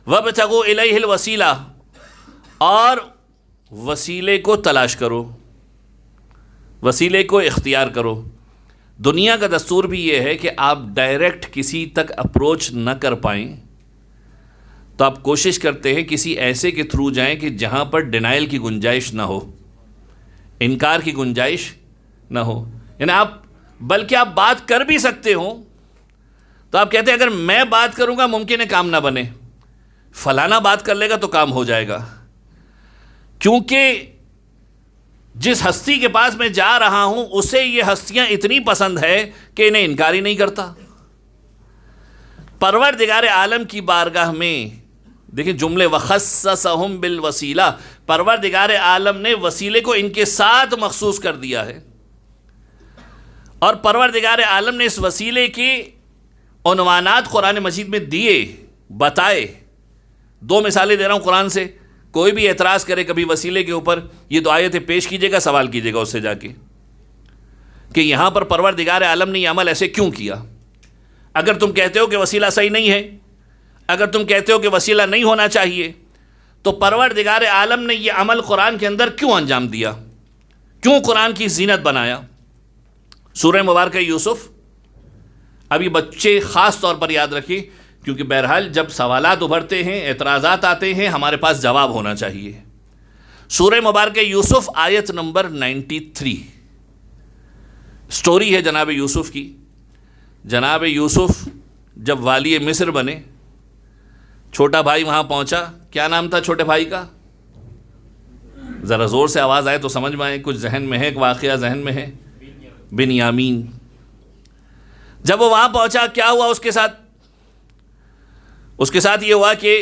وابتغوا الیہ الوسیلہ، اور وسیلے کو تلاش کرو، وسیلے کو اختیار کرو. دنیا کا دستور بھی یہ ہے کہ آپ ڈائریکٹ کسی تک اپروچ نہ کر پائیں تو آپ کوشش کرتے ہیں کسی ایسے کے تھرو جائیں کہ جہاں پر ڈینائل کی گنجائش نہ ہو، انکار کی گنجائش نہ ہو. یعنی بلکہ آپ بات کر بھی سکتے ہوں تو آپ کہتے ہیں اگر میں بات کروں گا ممکن ہے کام نہ بنے، فلانا بات کر لے گا تو کام ہو جائے گا. کیونکہ جس ہستی کے پاس میں جا رہا ہوں اسے یہ ہستیاں اتنی پسند ہے کہ انہیں انکار ہی نہیں کرتا۔ پروردگار عالم کی بارگاہ میں دیکھیں جملے وَخَصَّصَهُمْ بِالْوَسِيلَةِ، پروردگار عالم نے وسیلے کو ان کے ساتھ مخصوص کر دیا ہے، اور پروردگار عالم نے اس وسیلے کے عنوانات قرآن مجید میں دیے، بتائے۔ دو مثالیں دے رہا ہوں قرآن سے، کوئی بھی اعتراض کرے کبھی وسیلے کے اوپر، یہ دو آیتیں پیش کیجیے گا، سوال کیجیے گا اس سے جا کے کہ یہاں پر پروردگار عالم نے یہ عمل ایسے کیوں کیا۔ اگر تم کہتے ہو کہ وسیلہ صحیح نہیں ہے، اگر تم کہتے ہو کہ وسیلہ نہیں ہونا چاہیے، تو پروردگار عالم نے یہ عمل قرآن کے اندر کیوں انجام دیا، کیوں قرآن کی زینت بنایا؟ سورہ مبارکہ یوسف، اب یہ بچے خاص طور پر یاد رکھیں، کیونکہ بہرحال جب سوالات ابھرتے ہیں، اعتراضات آتے ہیں، ہمارے پاس جواب ہونا چاہیے۔ سورہ مبارکہ یوسف آیت نمبر 93، سٹوری ہے جناب یوسف کی۔ جناب یوسف جب والی مصر بنے، چھوٹا بھائی وہاں پہنچا، کیا نام تھا چھوٹے بھائی کا؟ ذرا زور سے آواز آئے تو سمجھ میں آئے، کچھ ذہن میں ہے، ایک واقعہ ذہن میں ہے، بنیامین۔ جب وہ وہاں پہنچا کیا ہوا اس کے ساتھ؟ اس کے ساتھ یہ ہوا کہ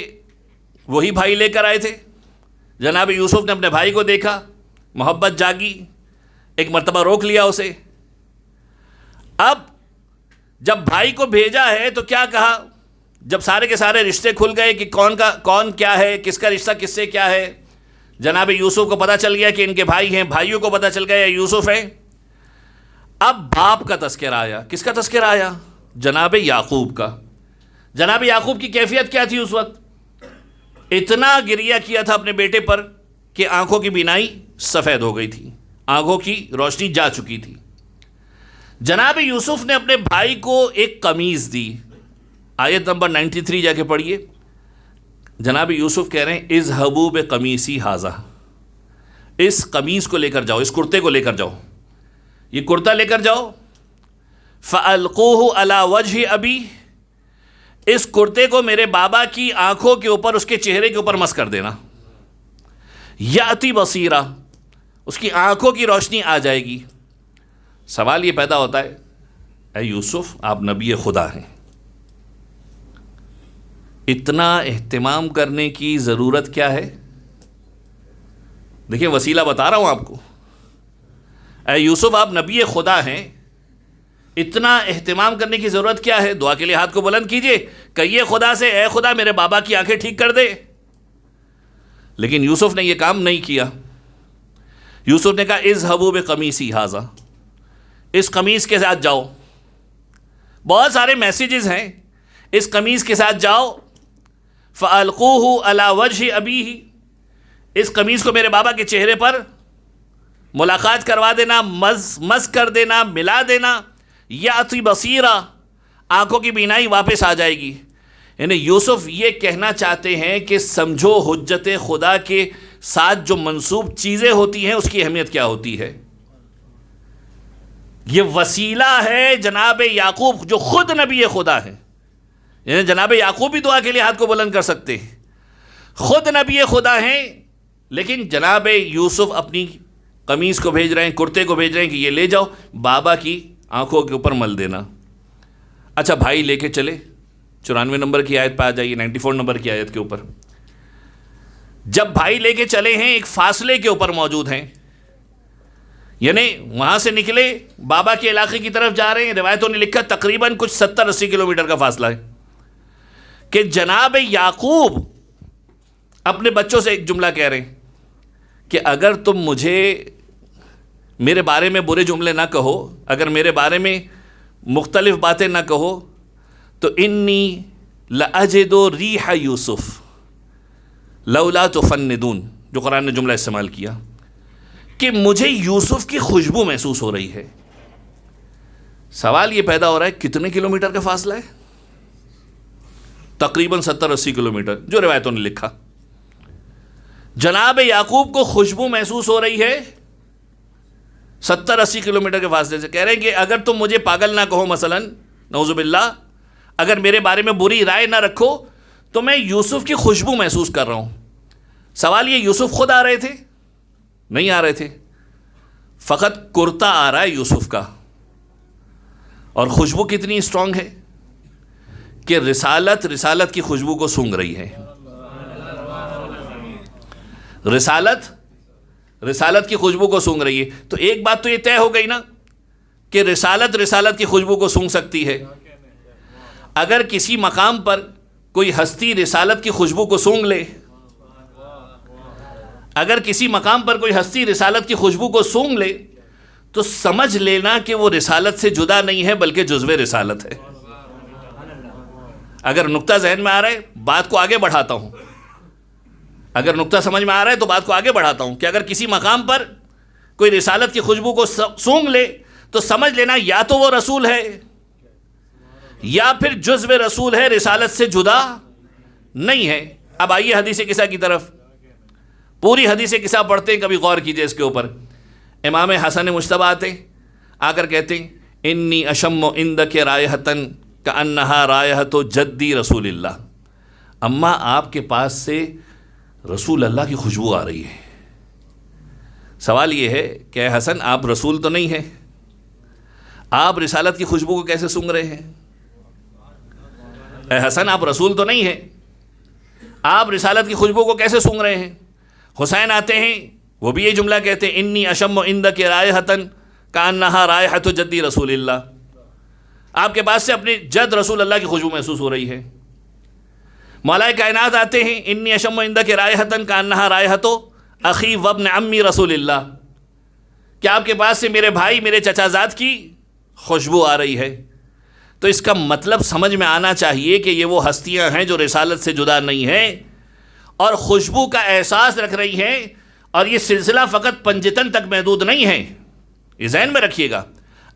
وہی بھائی لے کر آئے تھے۔ جناب یوسف نے اپنے بھائی کو دیکھا، محبت جاگی، ایک مرتبہ روک لیا اسے۔ اب جب بھائی کو بھیجا ہے تو کیا کہا؟ جب سارے کے سارے رشتے کھل گئے کہ کون کیا ہے، کس کا رشتہ کس سے کیا ہے، جناب یوسف کو پتہ چل گیا کہ ان کے بھائی ہیں، بھائیوں کو پتہ چل گیا یوسف ہے۔ اب باپ کا تذکرہ آیا، کس کا تذکرہ آیا؟ جناب یعقوب کا۔ جناب یعقوب کی کیفیت کیا تھی اس وقت؟ اتنا گریہ کیا تھا اپنے بیٹے پر کہ آنکھوں کی بینائی سفید ہو گئی تھی، آنکھوں کی روشنی جا چکی تھی۔ جناب یوسف نے اپنے بھائی کو ایک قمیض دی، آیت نمبر 93 جا کے پڑھیے۔ جناب یوسف کہہ رہے ہیں اذهبوا بقمیصی ھذا، اس قمیض کو لے کر جاؤ، اس کرتے کو لے کر جاؤ، یہ کرتا لے کر جاؤ، فَأَلْقُوهُ عَلَى وَجْهِ أَبِي، اس کرتے کو میرے بابا کی آنکھوں کے اوپر، اس کے چہرے کے اوپر مس کر دینا، یأتی بصیرا، اس کی آنکھوں کی روشنی آ جائے گی۔ سوال یہ پیدا ہوتا ہے، اے یوسف آپ نبی خدا ہیں، اتنا اہتمام کرنے کی ضرورت کیا ہے؟ دیکھیں وسیلہ بتا رہا ہوں آپ کو، اے یوسف آپ نبی خدا ہیں، اتنا اہتمام کرنے کی ضرورت کیا ہے؟ دعا کے لیے ہاتھ کو بلند کیجئے، کہیے خدا سے اے خدا میرے بابا کی آنکھیں ٹھیک کر دے۔ لیکن یوسف نے یہ کام نہیں کیا۔ یوسف نے کہا اذهبوا بقمیصی ھذا، اس قمیض کے ساتھ جاؤ، بہت سارے میسیجز ہیں، اس قمیض کے ساتھ جاؤ، فَأَلْقُوهُ عَلَى وَجْهِ أَبِيهِ، اس قمیض کو میرے بابا کے چہرے پر ملاقات کروا دینا، مس کر دینا، ملا دینا، یأتی بصیرا، آنکھوں کی بینائی واپس آ جائے گی۔ یعنی یوسف یہ کہنا چاہتے ہیں کہ سمجھو حجت خدا کے ساتھ جو منسوب چیزیں ہوتی ہیں اس کی اہمیت کیا ہوتی ہے۔ یہ وسیلہ ہے جناب یعقوب جو خود نبی خدا ہے، یعنی جناب یعقوب بھی دعا کے لیے ہاتھ کو بلند کر سکتے ہیں، خود نبی خدا ہیں، لیکن جناب یوسف اپنی قمیض کو بھیج رہے ہیں، کرتے کو بھیج رہے ہیں کہ یہ لے جاؤ بابا کی آنکھوں کے اوپر مل دینا۔ اچھا بھائی لے کے چلے، 94 نمبر کی آیت پہ آ جائیے، 94 نمبر کی آیت کے اوپر۔ جب بھائی لے کے چلے ہیں ایک فاصلے کے اوپر موجود ہیں، یعنی وہاں سے نکلے بابا کے علاقے کی طرف جا رہے ہیں، روایتوں نے لکھا تقریباً کچھ 70-80 کلومیٹر کا فاصلہ ہے، کہ جناب یعقوب اپنے بچوں سے ایک جملہ کہہ رہے ہیں کہ اگر تم مجھے میرے بارے میں برے جملے نہ کہو، اگر میرے بارے میں مختلف باتیں نہ کہو، تو انی لأجد ریح یوسف لولا تفندون، جو قرآن نے جملہ استعمال کیا کہ مجھے یوسف کی خوشبو محسوس ہو رہی ہے۔ سوال یہ پیدا ہو رہا ہے کتنے کلومیٹر کا فاصلہ ہے؟ تقریباً 70-80 کلومیٹر جو روایتوں نے لکھا۔ جناب یعقوب کو خوشبو محسوس ہو رہی ہے 70-80 کلومیٹر کے فاصلے سے۔ کہہ رہے ہیں کہ اگر تم مجھے پاگل نہ کہو، مثلا نعوذ باللہ، اگر میرے بارے میں بری رائے نہ رکھو، تو میں یوسف کی خوشبو محسوس کر رہا ہوں۔ سوال یہ یوسف خود آ رہے تھے؟ نہیں آ رہے تھے، فقط کرتا آ رہا ہے یوسف کا، اور خوشبو کتنی اسٹرانگ ہے کہ رسالت کی خوشبو کو سونگھ رہی ہے. رسالت کی خوشبو کو سونگھ رہی ہے. تو ایک بات تو یہ طے ہو گئی نا کہ رسالت کی خوشبو کو سونگھ سکتی ہے. اگر کسی مقام پر کوئی ہستی رسالت کی خوشبو کو سونگھ لے، اگر کسی مقام پر کوئی ہستی رسالت کی خوشبو کو سونگھ لے تو سمجھ لینا کہ وہ رسالت سے جدا نہیں ہے بلکہ جزو رسالت ہے. اگر نقطہ ذہن میں آ رہا ہے بات کو آگے بڑھاتا ہوں، اگر نقطہ سمجھ میں آ رہا ہے تو بات کو آگے بڑھاتا ہوں کہ اگر کسی مقام پر کوئی رسالت کی خوشبو کو سونگھ لے تو سمجھ لینا یا تو وہ رسول ہے یا پھر جزو رسول ہے، رسالت سے جدا نہیں ہے. اب آئیے حدیث قصہ کی طرف. پوری حدیث قصہ پڑھتے ہیں، کبھی غور کیجئے اس کے اوپر. امام حسن مجتبی آتے آ کر کہتے ہیں انی اشم عندک رائحۃ کأنہا رائحۃ جدی رسول اللہ. اماں آپ کے پاس سے رسول اللہ کی خوشبو آ رہی ہے. سوال یہ ہے کہ اے حسن آپ رسول تو نہیں ہیں، آپ رسالت کی خوشبو کو کیسے سونگھ رہے ہیں؟ اے حسن آپ رسول تو نہیں ہیں، آپ رسالت کی خوشبو کو کیسے سونگھ رہے ہیں؟ حسین آتے ہیں، وہ بھی یہ جملہ کہتے ہیں انی اشم عندک رائحۃ کأنہا رائحۃ جدی رسول اللہ. آپ کے پاس سے اپنے جد رسول اللہ کی خوشبو محسوس ہو رہی ہے. مولا کائنات آتے ہیں انی اشم عندک رائحۃ کأنہا رائحۃ اخی وابن عمی رسول اللہ. کیا آپ کے پاس سے میرے بھائی میرے چچا زاد کی خوشبو آ رہی ہے؟ تو اس کا مطلب سمجھ میں آنا چاہیے کہ یہ وہ ہستیاں ہیں جو رسالت سے جدا نہیں ہیں اور خوشبو کا احساس رکھ رہی ہیں. اور یہ سلسلہ فقط پنجتن تک محدود نہیں ہے، یہ ذہن میں رکھیے گا.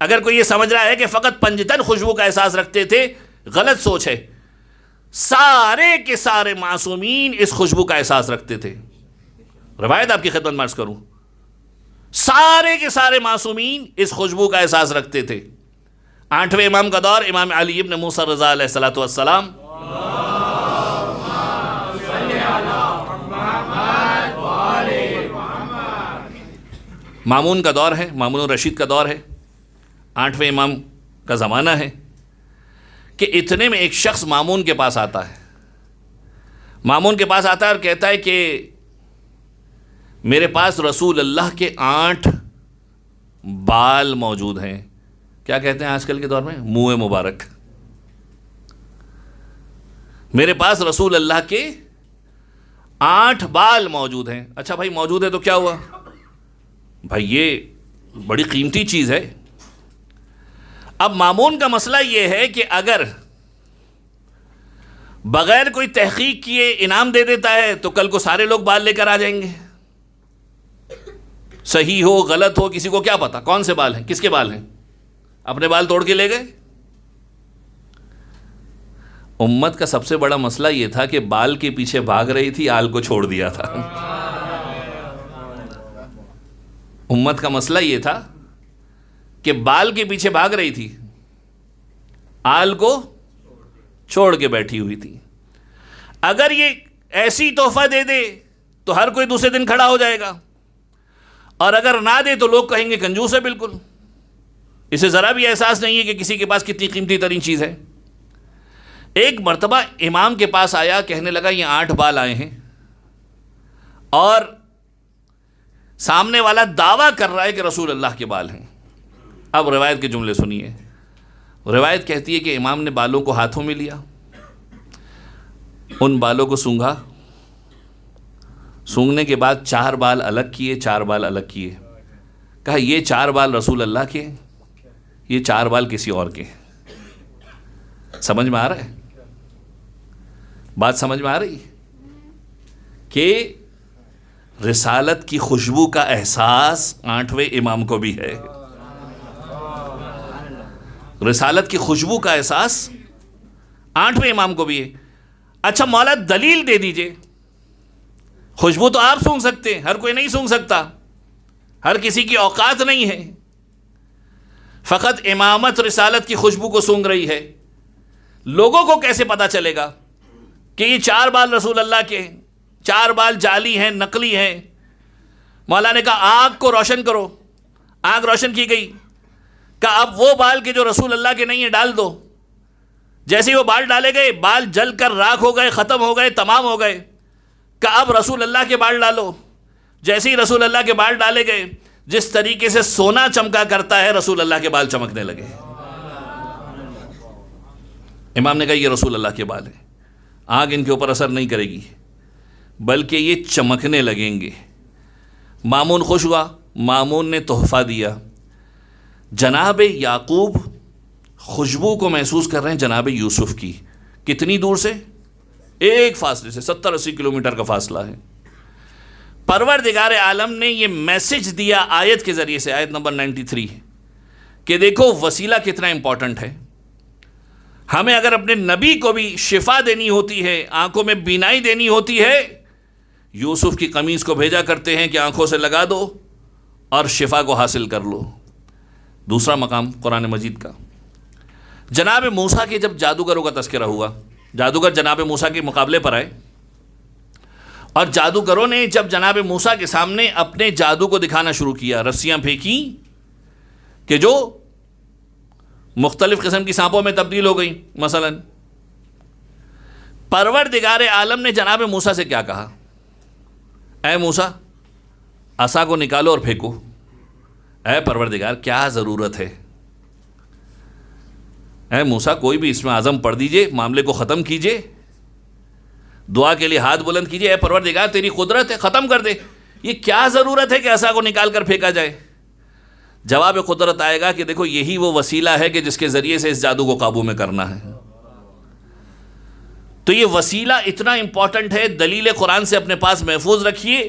اگر کوئی یہ سمجھ رہا ہے کہ فقط پنجتن خوشبو کا احساس رکھتے تھے، غلط سوچ ہے. سارے کے سارے معصومین اس خوشبو کا احساس رکھتے تھے. روایت آپ کی خدمت میں عرض کروں، سارے کے سارے معصومین اس خوشبو کا احساس رکھتے تھے. 8ویں امام کا دور امام علی ابن موسیٰ رضا علیہ السلام، مامون کا دور ہے، مامون الرشید کا دور ہے، 8ویں امام کا زمانہ ہے کہ اتنے میں ایک شخص مامون کے پاس آتا ہے. مامون کے پاس آتا ہے اور کہتا ہے کہ میرے پاس رسول اللہ کے 8 بال موجود ہیں. کیا کہتے ہیں آج کل کے دور میں؟ منہ مبارک. میرے پاس رسول اللہ کے 8 بال موجود ہیں. اچھا بھائی موجود ہے تو کیا ہوا؟ بھائی یہ بڑی قیمتی چیز ہے. اب مامون کا مسئلہ یہ ہے کہ اگر بغیر کوئی تحقیق کیے انعام دے دیتا ہے تو کل کو سارے لوگ بال لے کر آ جائیں گے. صحیح ہو غلط ہو کسی کو کیا پتا کون سے بال ہیں، کس کے بال ہیں؟ اپنے بال توڑ کے لے گئے. امت کا سب سے بڑا مسئلہ یہ تھا کہ بال کے پیچھے بھاگ رہی تھی، آل کو چھوڑ دیا تھا. امت کا مسئلہ یہ تھا کہ بال کے پیچھے بھاگ رہی تھی، آل کو چھوڑ کے بیٹھی ہوئی تھی. اگر یہ ایسی تحفہ دے دے تو ہر کوئی دوسرے دن کھڑا ہو جائے گا، اور اگر نہ دے تو لوگ کہیں گے کنجوس ہے بالکل، اسے ذرا بھی احساس نہیں ہے کہ کسی کے پاس کتنی قیمتی ترین چیز ہے. ایک مرتبہ امام کے پاس آیا، کہنے لگا یہ 8 بال آئے ہیں اور سامنے والا دعویٰ کر رہا ہے کہ رسول اللہ کے بال ہیں. اب روایت کے جملے سنیے. روایت کہتی ہے کہ امام نے بالوں کو ہاتھوں میں لیا، ان بالوں کو سونگھا، سونگھنے کے بعد 4 بال الگ کیے، 4 بال الگ کیے. کہا یہ 4 بال رسول اللہ کے، یہ 4 بال کسی اور کے. سمجھ میں آ رہا ہے بات؟ سمجھ میں آ رہی کہ رسالت کی خوشبو کا احساس 8ویں امام کو بھی ہے. رسالت کی خوشبو کا احساس 8ویں امام کو بھی ہے. اچھا مولا دلیل دے دیجئے. خوشبو تو آپ سونگھ سکتے ہیں، ہر کوئی نہیں سونگھ سکتا، ہر کسی کی اوقات نہیں ہے. فقط امامت رسالت کی خوشبو کو سونگھ رہی ہے. لوگوں کو کیسے پتا چلے گا کہ یہ 4 بال رسول اللہ کے ہیں، 4 بال جعلی ہیں، نقلی ہیں؟ مولا نے کہا آگ کو روشن کرو، آنکھ روشن کی گئی، کہا اب وہ بال کے جو رسول اللہ کے نہیں ہیں ڈال دو. جیسے ہی وہ بال ڈالے گئے بال جل کر راکھ ہو گئے، ختم ہو گئے، تمام ہو گئے. کہا اب رسول اللہ کے بال ڈالو. جیسے ہی رسول اللہ کے بال ڈالے گئے، جس طریقے سے سونا چمکا کرتا ہے رسول اللہ کے بال چمکنے لگے. امام نے کہا یہ رسول اللہ کے بال ہیں، آگ ان کے اوپر اثر نہیں کرے گی بلکہ یہ چمکنے لگیں گے. مامون خوش ہوا، مامون نے تحفہ دیا. جناب یعقوب خوشبو کو محسوس کر رہے ہیں جناب یوسف کی. کتنی دور سے؟ ایک فاصلے سے، 70-80 کلومیٹر کا فاصلہ ہے. پروردگار عالم نے یہ میسج دیا آیت کے ذریعے سے، آیت نمبر 93، کہ دیکھو وسیلہ کتنا امپورٹنٹ ہے. ہمیں اگر اپنے نبی کو بھی شفا دینی ہوتی ہے، آنکھوں میں بینائی دینی ہوتی ہے، یوسف کی قمیص کو بھیجا کرتے ہیں کہ آنکھوں سے لگا دو اور شفا کو حاصل کر لو. دوسرا مقام قرآن مجید کا، جناب موسیٰ کے جب جادوگروں کا تذکرہ ہوا، جادوگر جناب موسیٰ کے مقابلے پر آئے اور جادوگروں نے جب جناب موسیٰ کے سامنے اپنے جادو کو دکھانا شروع کیا، رسیاں پھینکی کہ جو مختلف قسم کی سانپوں میں تبدیل ہو گئی. مثلا پروردگار عالم نے جناب موسیٰ سے کیا کہا؟ اے موسیٰ عصا کو نکالو اور پھینکو. اے پروردگار کیا ضرورت ہے؟ اے موسیٰ کوئی بھی اس میں عزم پڑھ دیجئے، معاملے کو ختم کیجئے، دعا کے لیے ہاتھ بلند کیجئے، اے پروردگار تیری قدرت ہے، ختم کر دے. یہ کیا ضرورت ہے کہ عصا کو نکال کر پھینکا جائے؟ جواب قدرت آئے گا کہ دیکھو یہی وہ وسیلہ ہے کہ جس کے ذریعے سے اس جادو کو قابو میں کرنا ہے. تو یہ وسیلہ اتنا امپورٹنٹ ہے، دلیل قرآن سے اپنے پاس محفوظ رکھیے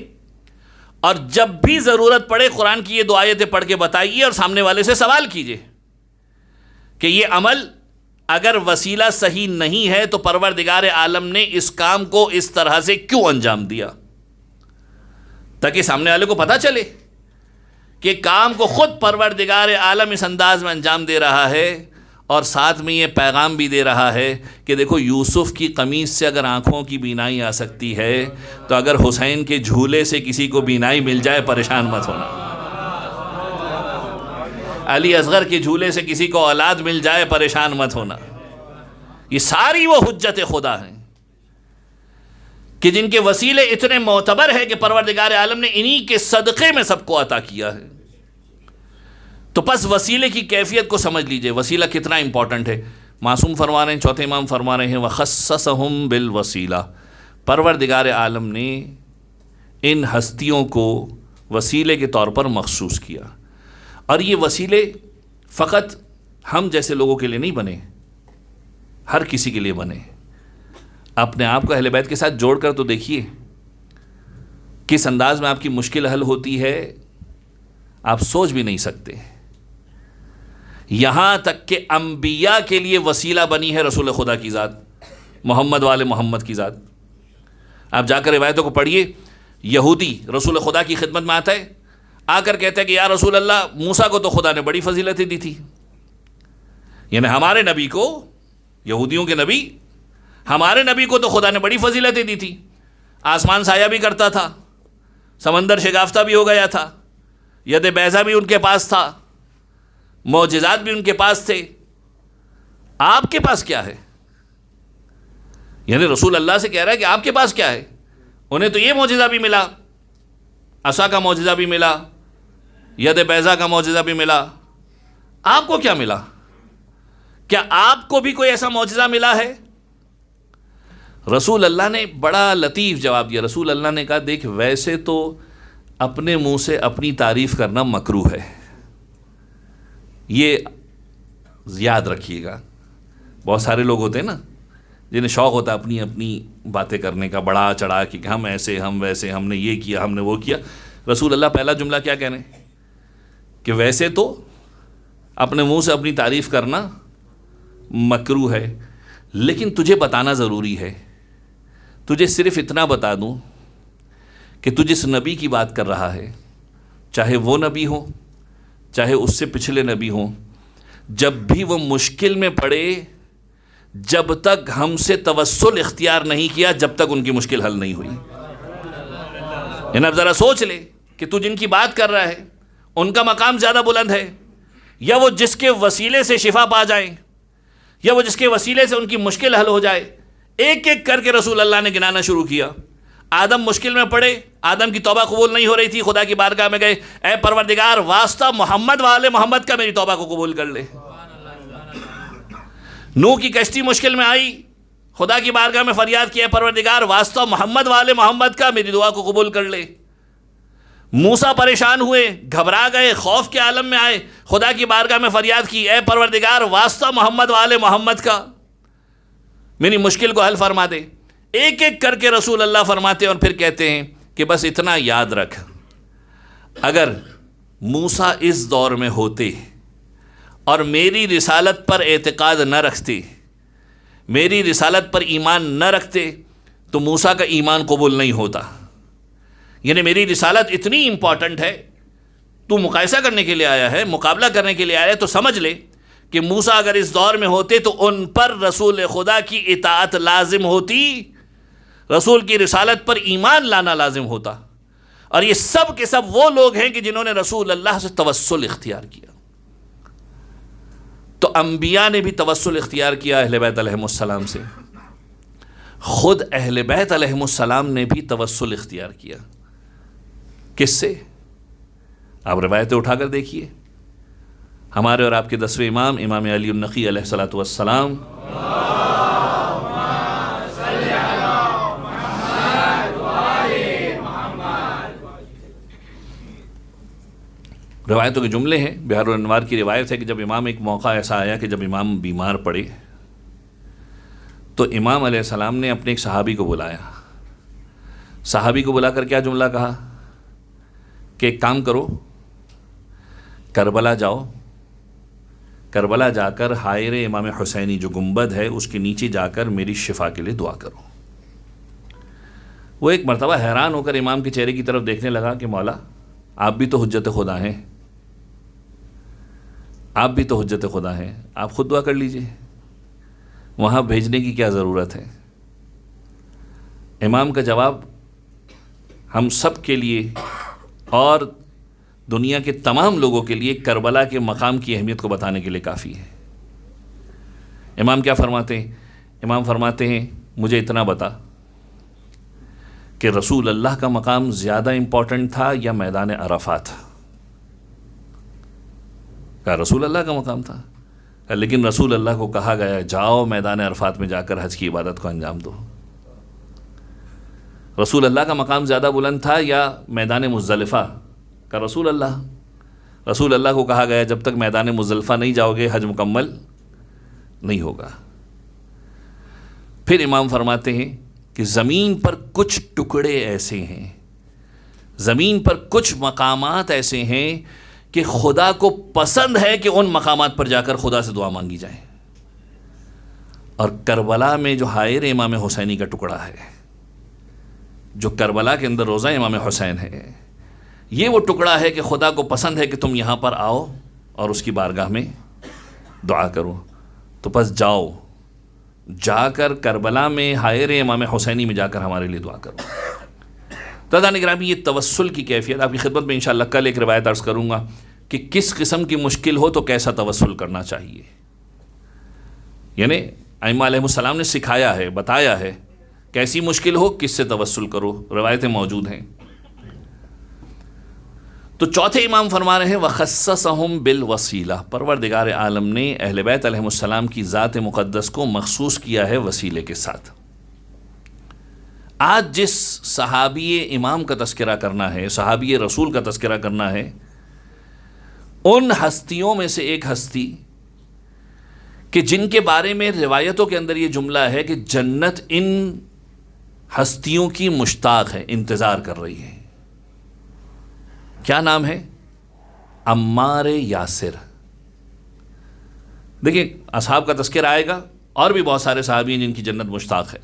اور جب بھی ضرورت پڑے قرآن کی یہ دو آیتیں پڑھ کے بتائیے اور سامنے والے سے سوال کیجئے کہ یہ عمل اگر وسیلہ صحیح نہیں ہے تو پروردگار عالم نے اس کام کو اس طرح سے کیوں انجام دیا، تاکہ سامنے والے کو پتہ چلے کہ کام کو خود پروردگار عالم اس انداز میں انجام دے رہا ہے، اور ساتھ میں یہ پیغام بھی دے رہا ہے کہ دیکھو یوسف کی قمیص سے اگر آنکھوں کی بینائی آ سکتی ہے تو اگر حسین کے جھولے سے کسی کو بینائی مل جائے پریشان مت ہونا، علی اصغر کے جھولے سے کسی کو اولاد مل جائے پریشان مت ہونا. یہ ساری وہ حجت خدا ہیں کہ جن کے وسیلے اتنے معتبر ہیں کہ پروردگار عالم نے انہی کے صدقے میں سب کو عطا کیا ہے. تو پس وسیلے کی کیفیت کو سمجھ لیجئے، وسیلہ کتنا امپورٹنٹ ہے. معصوم فرما رہے ہیں، چوتھے امام فرما رہے ہیں وَخَصَّصَهُمْ بِالْوَسِيلَةِ، پروردگار عالم نے ان ہستیوں کو وسیلے کے طور پر مخصوص کیا. اور یہ وسیلے فقط ہم جیسے لوگوں کے لیے نہیں بنے، ہر کسی کے لیے بنے. اپنے آپ کو اہل بیت کے ساتھ جوڑ کر تو دیکھیے کس انداز میں آپ کی مشکل حل ہوتی ہے، آپ سوچ بھی نہیں سکتے. یہاں تک کہ انبیاء کے لیے وسیلہ بنی ہے رسول خدا کی ذات، محمد والے محمد کی ذات. آپ جا کر روایتوں کو پڑھیے، یہودی رسول خدا کی خدمت میں آتا ہے، آ کر کہتا ہے کہ یا رسول اللہ موسیٰ کو تو خدا نے بڑی فضیلتیں دی تھی، یعنی ہمارے نبی کو، یہودیوں کے نبی، ہمارے نبی کو تو خدا نے بڑی فضیلتیں دی تھی، آسمان سایہ بھی کرتا تھا، سمندر شگافتہ بھی ہو گیا تھا، ید بیضا بھی ان کے پاس تھا، معجزات بھی ان کے پاس تھے، آپ کے پاس کیا ہے؟ یعنی رسول اللہ سے کہہ رہا ہے کہ آپ کے پاس کیا ہے؟ انہیں تو یہ معجزہ بھی ملا، عصا کا معجزہ بھی ملا، ید بیضا کا معجزہ بھی ملا، آپ کو کیا ملا؟ کیا آپ کو بھی کوئی ایسا معجزہ ملا ہے؟ رسول اللہ نے بڑا لطیف جواب دیا. رسول اللہ نے کہا دیکھ ویسے تو اپنے منہ سے اپنی تعریف کرنا مکروہ ہے، یہ یاد رکھیے گا. بہت سارے لوگ ہوتے ہیں نا جنہیں شوق ہوتا ہے اپنی اپنی باتیں کرنے کا، بڑا چڑھا کہ ہم ایسے ہم ویسے، ہم نے یہ کیا ہم نے وہ کیا. رسول اللہ پہلا جملہ کیا کہہ رہے ہیں کہ ویسے تو اپنے منہ سے اپنی تعریف کرنا مکروہ ہے، لیکن تجھے بتانا ضروری ہے. تجھے صرف اتنا بتا دوں کہ تجھ جس نبی کی بات کر رہا ہے، چاہے وہ نبی ہو چاہے اس سے پچھلے نبی ہوں، جب بھی وہ مشکل میں پڑے، جب تک ہم سے توسل اختیار نہیں کیا جب تک ان کی مشکل حل نہیں ہوئی. یعنی اب ذرا سوچ لے کہ تو جن کی بات کر رہا ہے ان کا مقام زیادہ بلند ہے، یا وہ جس کے وسیلے سے شفا پا جائیں، یا وہ جس کے وسیلے سے ان کی مشکل حل ہو جائے؟ ایک ایک کر کے رسول اللہ نے گنانا شروع کیا. آدم مشکل میں پڑے، آدم کی توبہ قبول نہیں ہو رہی تھی، خدا کی بارگاہ میں گئے، اے پروردگار واسطہ محمد والے محمد کا میری توبہ کو قبول کر لے. نوح کی کشتی مشکل میں آئی، خدا کی بارگاہ میں فریاد کیا، پروردگار واسطہ محمد والے محمد کا میری دعا کو قبول کر لے. موسیٰ پریشان ہوئے، گھبرا گئے، خوف کے عالم میں آئے، خدا کی بارگاہ میں فریاد کی، اے پروردگار واسطہ محمد والے محمد کا میری مشکل کو حل فرما دے. ایک ایک کر کے رسول اللہ فرماتے اور پھر کہتے ہیں کہ بس اتنا یاد رکھ، اگر موسیٰ اس دور میں ہوتے اور میری رسالت پر اعتقاد نہ رکھتے، میری رسالت پر ایمان نہ رکھتے، تو موسیٰ کا ایمان قبول نہیں ہوتا. یعنی میری رسالت اتنی امپورٹنٹ ہے، تو مقایسہ کرنے کے لیے آیا ہے، مقابلہ کرنے کے لیے آیا ہے، تو سمجھ لے کہ موسیٰ اگر اس دور میں ہوتے تو ان پر رسول خدا کی اطاعت لازم ہوتی، رسول کی رسالت پر ایمان لانا لازم ہوتا. اور یہ سب کے سب وہ لوگ ہیں کہ جنہوں نے رسول اللہ سے توسل اختیار کیا. تو انبیاء نے بھی توسل اختیار کیا اہل بیت علیہ السلام سے، خود اہل بیت علیہ السلام نے بھی توسل اختیار کیا. کس سے؟ آپ روایتیں اٹھا کر دیکھیے. ہمارے اور آپ کے 10ویں امام امام علی النقی علیہ الصلوۃ والسلام، روایتوں کے جملے ہیں. بہار الانوار کی روایت ہے کہ جب امام ایک موقع ایسا آیا کہ جب امام بیمار پڑے تو امام علیہ السلام نے اپنے ایک صحابی کو بلایا. صحابی کو بلا کر کیا جملہ کہا کہ ایک کام کرو، کربلا جاؤ، کربلا جا کر حائر امام حسینی جو گنبد ہے اس کے نیچے جا کر میری شفا کے لیے دعا کرو. وہ ایک مرتبہ حیران ہو کر امام کے چہرے کی طرف دیکھنے لگا کہ مولا آپ بھی تو حجت خدا ہیں، آپ بھی تو حجت خدا ہیں، آپ خود دعا کر لیجئے، وہاں بھیجنے کی کیا ضرورت ہے؟ امام کا جواب ہم سب کے لیے اور دنیا کے تمام لوگوں کے لیے کربلا کے مقام کی اہمیت کو بتانے کے لیے کافی ہے. امام کیا فرماتے ہیں؟ امام فرماتے ہیں مجھے اتنا بتا کہ رسول اللہ کا مقام زیادہ امپورٹنٹ تھا یا میدان عرفات تھا؟ کہا رسول اللہ کا مقام تھا. لیکن رسول اللہ کو کہا گیا جاؤ میدان عرفات میں جا کر حج کی عبادت کو انجام دو. رسول اللہ کا مقام زیادہ بلند تھا یا میدان مزدلفہ؟ کا رسول اللہ کو کہا گیا جب تک میدان مزدلفہ نہیں جاؤ گے حج مکمل نہیں ہوگا. پھر امام فرماتے ہیں کہ زمین پر کچھ ٹکڑے ایسے ہیں، زمین پر کچھ مقامات ایسے ہیں کہ خدا کو پسند ہے کہ ان مقامات پر جا کر خدا سے دعا مانگی جائے. اور کربلا میں جو حائر امام حسینی کا ٹکڑا ہے، جو کربلا کے اندر روزہ امام حسین ہے، یہ وہ ٹکڑا ہے کہ خدا کو پسند ہے کہ تم یہاں پر آؤ اور اس کی بارگاہ میں دعا کرو. تو بس جاؤ، جا کر کربلا میں حائر امام حسینی میں جا کر ہمارے لیے دعا کرو. تعزیٰ گرامی، یہ توسل کی کیفیت آپ کی خدمت میں انشاءاللہ کل ایک روایت عرض کروں گا کہ کس قسم کی مشکل ہو تو کیسا توسل کرنا چاہیے. یعنی ائمہ علیہ السلام نے سکھایا ہے، بتایا ہے کیسی مشکل ہو کس سے توسل کرو، روایتیں موجود ہیں. تو چوتھے امام فرما رہے ہیں وَخَصَّصَهُمْ بِالْوَسِيلَةِ، پروردگار عالم نے اہل بیت علیہ السلام کی ذات مقدس کو مخصوص کیا ہے وسیلے کے ساتھ. آج جس صحابی امام کا تذکرہ کرنا ہے، صحابی رسول کا تذکرہ کرنا ہے، ان ہستیوں میں سے ایک ہستی کہ جن کے بارے میں روایتوں کے اندر یہ جملہ ہے کہ جنت ان ہستیوں کی مشتاق ہے، انتظار کر رہی ہے. کیا نام ہے؟ عمار یاسر. دیکھیں اصحاب کا تذکرہ آئے گا، اور بھی بہت سارے صحابی ہیں جن کی جنت مشتاق ہے.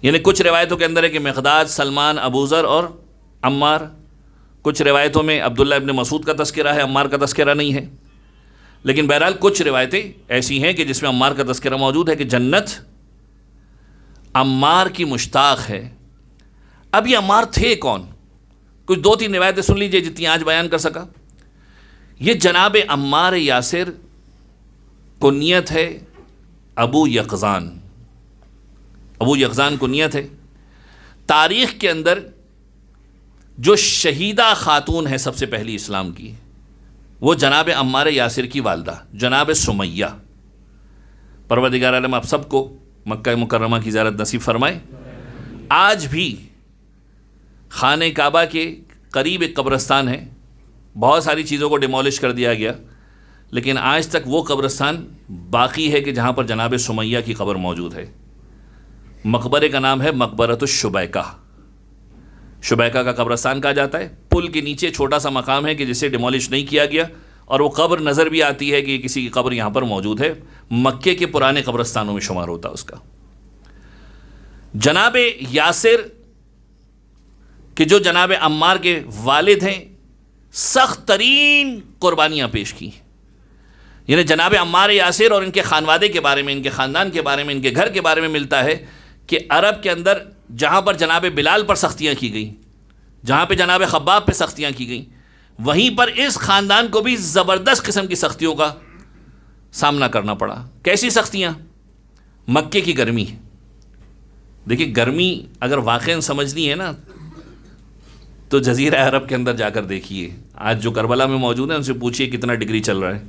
یعنی کچھ روایتوں کے اندر ہے کہ مقداد، سلمان، ابوذر اور عمار. کچھ روایتوں میں عبداللہ ابن مسعود کا تذکرہ ہے، عمار کا تذکرہ نہیں ہے. لیکن بہرحال کچھ روایتیں ایسی ہیں کہ جس میں عمار کا تذکرہ موجود ہے کہ جنت عمار کی مشتاق ہے. اب یہ عمار تھے کون؟ کچھ 2-3 روایتیں سن لیجئے جتنی آج بیان کر سکا. یہ جناب عمار یاسر کنیت ہے ابو یقظان. ابو یقظان کنیت ہے. تاریخ کے اندر جو شہیدہ خاتون ہے سب سے پہلی اسلام کی، وہ جناب عمار یاسر کی والدہ جناب سمیہ. پروردگار عالم آپ سب کو مکہ مکرمہ کی زیارت نصیب فرمائے. آج بھی خانہ کعبہ کے قریب ایک قبرستان ہے. بہت ساری چیزوں کو ڈیمولش کر دیا گیا، لیکن آج تک وہ قبرستان باقی ہے کہ جہاں پر جناب سمیہ کی قبر موجود ہے. مقبرے کا نام ہے مقبرۃ الشبیکہ. شبیکہ کا قبرستان کہا جاتا ہے. پل کے نیچے چھوٹا سا مقام ہے کہ جسے ڈیمولش نہیں کیا گیا، اور وہ قبر نظر بھی آتی ہے کہ کسی کی قبر یہاں پر موجود ہے. مکے کے پرانے قبرستانوں میں شمار ہوتا اس کا. جناب یاسر کہ جو جناب عمار کے والد ہیں، سخت ترین قربانیاں پیش کی. یعنی جناب عمار یاسر اور ان کے خانوادے کے بارے میں، ان کے خاندان کے بارے میں، ان کے گھر کے بارے میں ملتا ہے کہ عرب کے اندر جہاں پر جناب بلال پر سختیاں کی گئیں، جہاں پہ جناب خباب پہ سختیاں کی گئیں، وہیں پر اس خاندان کو بھی زبردست قسم کی سختیوں کا سامنا کرنا پڑا. کیسی سختیاں؟ مکے کی گرمی. دیکھیے گرمی اگر واقعاً سمجھنی ہے نا تو جزیرہ عرب کے اندر جا کر دیکھیے. آج جو کربلا میں موجود ہیں ان سے پوچھیے کتنا ڈگری چل رہا ہے.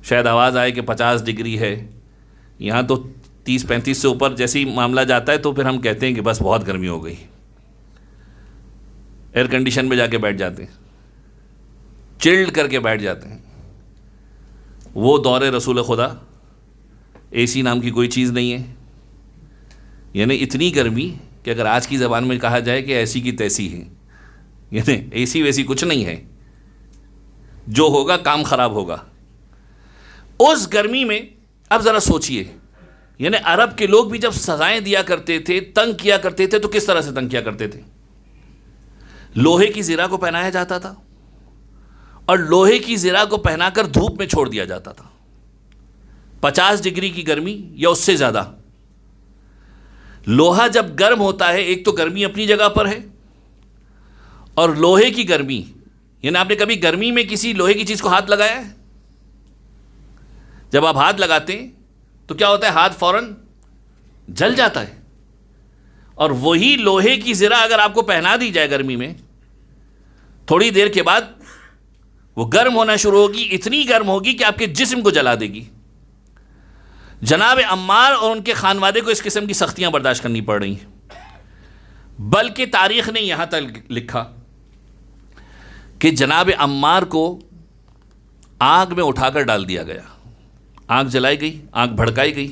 شاید آواز آئے کہ 50 ڈگری ہے. یہاں تو 30-35 سے اوپر جیسے ہی معاملہ جاتا ہے تو پھر ہم کہتے ہیں کہ بس بہت گرمی ہو گئی. ایئر کنڈیشن میں جا کے بیٹھ جاتے ہیں، چلڈ کر کے بیٹھ جاتے ہیں. وہ دور رسول خدا اے سی نام کی کوئی چیز نہیں ہے. یعنی اتنی گرمی کہ اگر آج کی زبان میں کہا جائے کہ ایسی کی تیسی ہے. یعنی اے سی ویسی کچھ نہیں ہے، جو ہوگا کام خراب ہوگا. اس گرمی میں اب ذرا سوچئے، یعنی عرب کے لوگ بھی جب سزائیں دیا کرتے تھے، تنگ کیا کرتے تھے، تو کس طرح سے تنگ کیا کرتے تھے؟ لوہے کی زرہ کو پہنایا جاتا تھا اور لوہے کی زرہ کو پہنا کر دھوپ میں چھوڑ دیا جاتا تھا. 50 ڈگری کی گرمی یا اس سے زیادہ. لوہا جب گرم ہوتا ہے، ایک تو گرمی اپنی جگہ پر ہے، اور لوہے کی گرمی، یعنی آپ نے کبھی گرمی میں کسی لوہے کی چیز کو ہاتھ لگایا ہے؟ جب آپ ہاتھ لگاتے ہیں تو کیا ہوتا ہے؟ ہاتھ فوراً جل جاتا ہے. اور وہی لوہے کی زرہ اگر آپ کو پہنا دی جائے گرمی میں، تھوڑی دیر کے بعد وہ گرم ہونا شروع ہوگی. اتنی گرم ہوگی کہ آپ کے جسم کو جلا دے گی. جناب عمار اور ان کے خانوادے کو اس قسم کی سختیاں برداشت کرنی پڑ رہی ہیں. بلکہ تاریخ نے یہاں تک لکھا کہ جناب عمار کو آگ میں اٹھا کر ڈال دیا گیا. آگ جلائی گئی، آگ بھڑکائی گئی،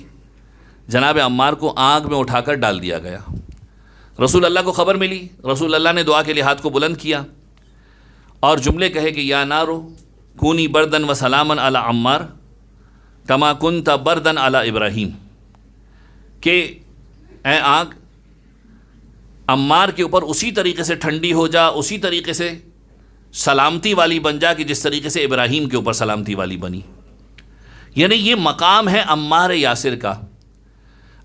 جناب عمار کو آگ میں اٹھا کر ڈال دیا گیا. رسول اللہ کو خبر ملی. رسول اللہ نے دعا کے لیے ہاتھ کو بلند کیا اور جملے کہے کہ یا نارو کونی بردن و سلامن علی عمار کما کنت بردن علی ابراہیم، کہ اے آگ عمار کے اوپر اسی طریقے سے ٹھنڈی ہو جا، اسی طریقے سے سلامتی والی بن جا کہ جس طریقے سے ابراہیم کے اوپر سلامتی والی بنی. یعنی یہ مقام ہے عمار یاسر کا.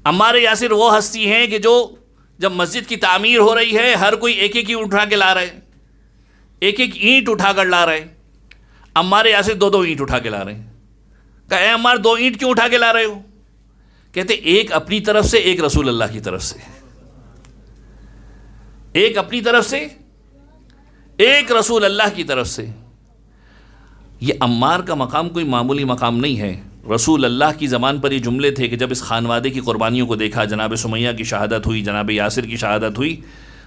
عمار یاسر وہ ہستی ہیں کہ جو جب مسجد کی تعمیر ہو رہی ہے، ہر کوئی ایک ایک اینٹ اٹھا کے لا رہے، ایک ایک اینٹ اٹھا کر لا رہے. عمار یاسر 2 اینٹ اٹھا کے لا رہے ہیں. کہا اے عمار 2 اینٹ کیوں اٹھا کے لا رہے ہو؟ کہتے ایک اپنی طرف سے، ایک رسول اللہ کی طرف سے. ایک اپنی طرف سے، ایک رسول اللہ کی طرف سے. یہ عمار کا مقام کوئی معمولی مقام نہیں ہے. رسول اللہ کی زبان پر یہ جملے تھے کہ جب اس خانوادے کی قربانیوں کو دیکھا، جناب سمیہ کی شہادت ہوئی، جناب یاسر کی شہادت ہوئی،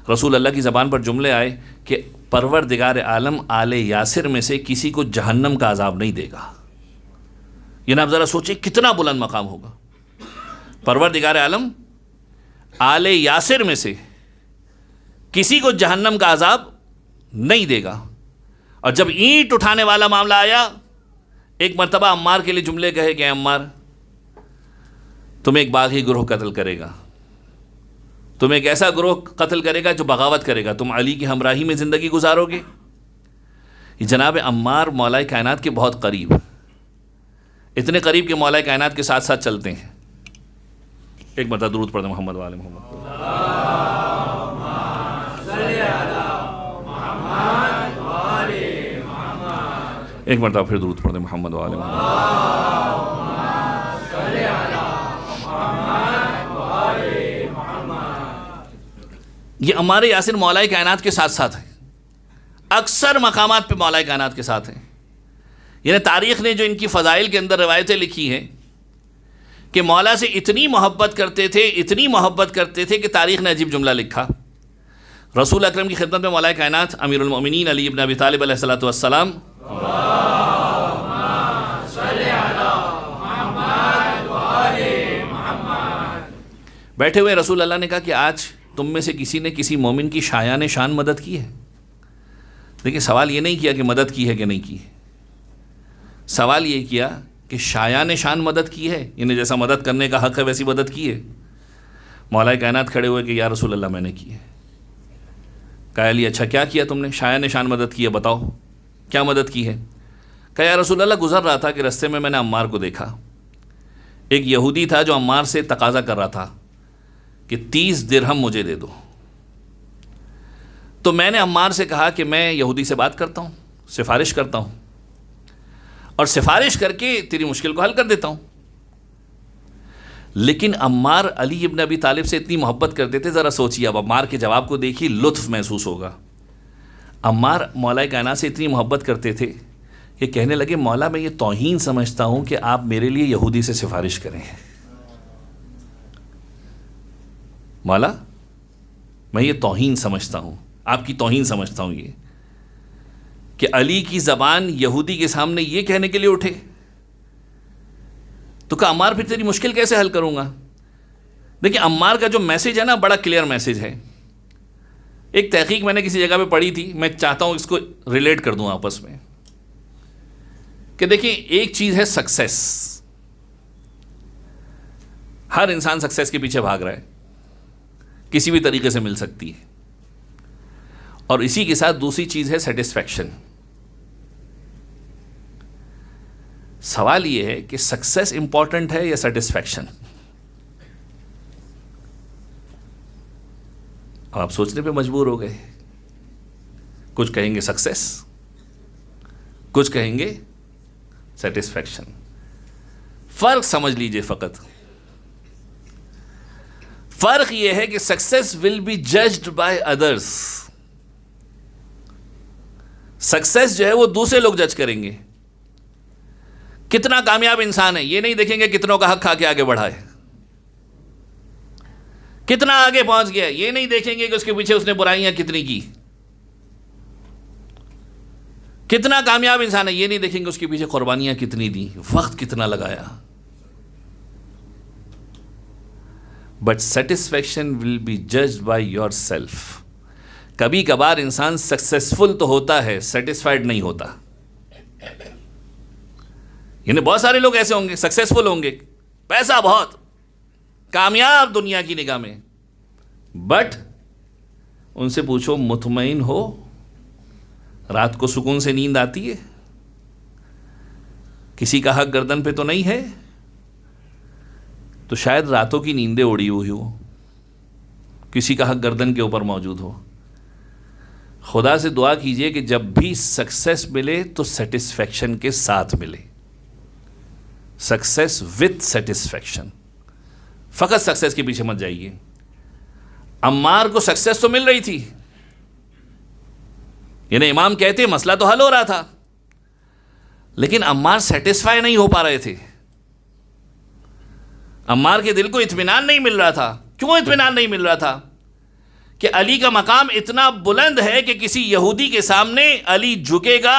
رسول اللہ کی زبان پر جملے آئے کہ پروردگار عالم آل یاسر میں سے کسی کو جہنم کا عذاب نہیں دے گا. یہ نا آپ ذرا سوچیں کتنا بلند مقام ہوگا. پروردگار عالم آل یاسر میں سے کسی کو جہنم کا عذاب نہیں دے گا. اور جب اینٹ اٹھانے والا معاملہ آیا، ایک مرتبہ عمار کے لیے جملے کہے کہ عمار تمہیں ایک باغی گروہ قتل کرے گا، تمہیں ایک ایسا گروہ قتل کرے گا جو بغاوت کرے گا، تم علی کی ہمراہی میں زندگی گزارو گے. یہ جناب عمار مولا کائنات کے بہت قریب، اتنے قریب کہ مولا کائنات کے ساتھ ساتھ چلتے ہیں. ایک مرتبہ درود پڑھیں محمد وآل محمد. ایک مرتبہ پھر درود پڑھ دیں محمد وآل محمد. یہ عمار یاسر مولا کائنات کے ساتھ ساتھ ہیں، اکثر مقامات پہ مولا کائنات کے ساتھ ہیں. یعنی تاریخ نے جو ان کی فضائل کے اندر روایتیں لکھی ہیں کہ مولا سے اتنی محبت کرتے تھے، اتنی محبت کرتے تھے کہ تاریخ نے عجیب جملہ لکھا. رسول اکرم کی خدمت میں مولا کائنات امیر المؤمنین علی ابن ابی طالب علیہ الصلوۃ والسلام بیٹھے ہوئے، رسول اللہ نے کہا کہ آج تم میں سے کسی نے کسی مومن کی شایان شان مدد کی ہے؟ دیکھیں سوال یہ نہیں کیا کہ مدد کی ہے کہ نہیں کی ہے، سوال یہ کیا کہ شایان شان مدد کی ہے، یعنی جیسا مدد کرنے کا حق ہے ویسی مدد کی ہے. مولا کائنات کھڑے ہوئے کہ یا رسول اللہ میں نے کی ہے. کہا علی اچھا کیا کیا تم نے؟ شایان شان مدد کی ہے، بتاؤ کیا مدد کی ہے؟ کہا یا رسول اللہ گزر رہا تھا کہ رستے میں نے عمار کو دیکھا. ایک یہودی تھا جو عمار سے تقاضا کر رہا تھا کہ 30 درہم مجھے دے دو. تو میں نے عمار سے کہا کہ میں یہودی سے بات کرتا ہوں، سفارش کرتا ہوں، اور سفارش کر کے تیری مشکل کو حل کر دیتا ہوں. لیکن عمار علی ابن ابی طالب سے اتنی محبت کرتے تھے، ذرا سوچیے، اب عمار کے جواب کو دیکھیے، لطف محسوس ہوگا. عمار مولا کائنات سے اتنی محبت کرتے تھے کہ کہنے لگے مولا میں یہ توہین سمجھتا ہوں کہ آپ میرے لیے یہودی سے سفارش کریں. مولا میں یہ توہین سمجھتا ہوں، آپ کی توہین سمجھتا ہوں یہ کہ علی کی زبان یہودی کے سامنے یہ کہنے کے لیے اٹھے. تو کہا عمار پھر تیری مشکل کیسے حل کروں گا؟ دیکھیں عمار کا جو میسج ہے نا بڑا کلیئر میسج ہے. ایک تحقیق میں نے کسی جگہ پہ پڑھی تھی، میں چاہتا ہوں اس کو ریلیٹ کر دوں آپس میں، کہ دیکھیں ایک چیز ہے سکسیس. ہر انسان سکسیس کے پیچھے بھاگ رہا ہے، کسی بھی طریقے سے مل سکتی ہے. اور اسی کے ساتھ دوسری چیز ہے سیٹسفیکشن. سوال یہ ہے کہ سکسیس امپورٹنٹ ہے یا سیٹسفیکشن؟ آپ سوچنے پہ مجبور ہو گئے. کچھ کہیں گے سکسیس، کچھ کہیں گے سیٹسفیکشن. فرق سمجھ لیجئے، فقط فرق یہ ہے کہ success will be judged by others. Success جو ہے وہ دوسرے لوگ جج کریں گے. کتنا کامیاب انسان ہے یہ نہیں دیکھیں گے کتنوں کا حق کھا کے آگے بڑھا ہے، کتنا آگے پہنچ گیا یہ نہیں دیکھیں گے کہ اس کے پیچھے اس نے برائیاں کتنی کی. کتنا کامیاب انسان ہے یہ نہیں دیکھیں گے اس کے پیچھے قربانیاں کتنی دی، وقت کتنا لگایا. But satisfaction will be judged by yourself. کبھی کبھار انسان سکسیسفل تو ہوتا ہے، سیٹسفائڈ نہیں ہوتا. یعنی بہت سارے لوگ ایسے ہوں گے سکسیسفل ہوں گے، پیسہ بہت، کامیاب دنیا کی نگاہ میں، بٹ ان سے پوچھو مطمئن ہو، رات کو سکون سے نیند آتی ہے؟ کسی کا حق گردن پہ تو نہیں ہے؟ تو شاید راتوں کی نیندیں اڑی ہوئی ہو، کسی کا حق گردن کے اوپر موجود ہو. خدا سے دعا کیجئے کہ جب بھی سکسیس ملے تو سیٹسفیکشن کے ساتھ ملے. Success with satisfaction. فقط سکسیس کے پیچھے مت جائیے. عمار کو سکسیس تو مل رہی تھی، یعنی امام کہتے مسئلہ تو حل ہو رہا تھا، لیکن عمار سیٹسفائی نہیں ہو پا رہے تھے. عمار کے دل کو اطمینان نہیں مل رہا تھا. کیوں اطمینان نہیں مل رہا تھا؟ کہ علی کا مقام اتنا بلند ہے کہ کسی یہودی کے سامنے علی جھکے گا،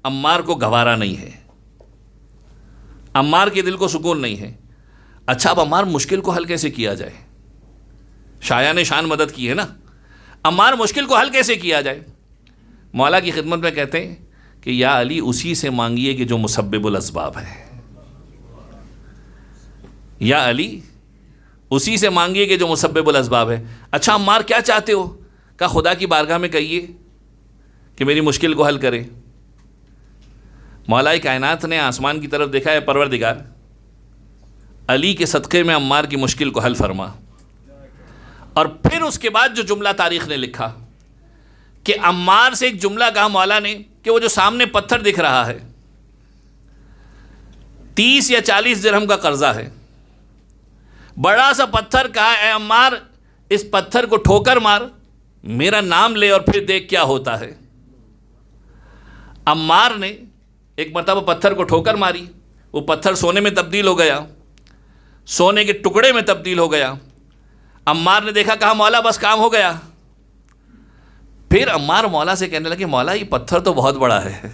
عمار کو گوارا نہیں ہے، عمار کے دل کو سکون نہیں ہے. اچھا اب عمار مشکل کو حل کیسے کیا جائے؟ شایان شان مدد کی ہے نا، عمار مشکل کو حل کیسے کیا جائے؟ مولا کی خدمت میں کہتے ہیں کہ یا علی اسی سے مانگیے کہ جو مسبب الاسباب ہے. یا علی اسی سے مانگیے کہ جو مسبب الاسباب ہے. اچھا عمار کیا چاہتے ہو؟ کہا خدا کی بارگاہ میں کہیے کہ میری مشکل کو حل کرے. مولا کائنات نے آسمان کی طرف دیکھا ہے، پروردگار علی کے صدقے میں عمار کی مشکل کو حل فرما. اور پھر اس کے بعد جو جملہ تاریخ نے لکھا کہ عمار سے ایک جملہ کہا مولا نے کہ وہ جو سامنے پتھر دکھ رہا ہے 30 یا 40 درہم کا قرضہ ہے، بڑا سا پتھر، کہا اے عمار اس پتھر کو ٹھوکر مار، میرا نام لے اور پھر دیکھ کیا ہوتا ہے۔ عمار نے ایک مرتبہ پتھر کو ٹھوکر ماری، وہ پتھر سونے میں تبدیل ہو گیا، سونے کے ٹکڑے میں تبدیل ہو گیا۔ عمار نے دیکھا، کہا مولا بس کام ہو گیا۔ پھر عمار مولا سے کہنے لگے مولا یہ پتھر تو بہت بڑا ہے،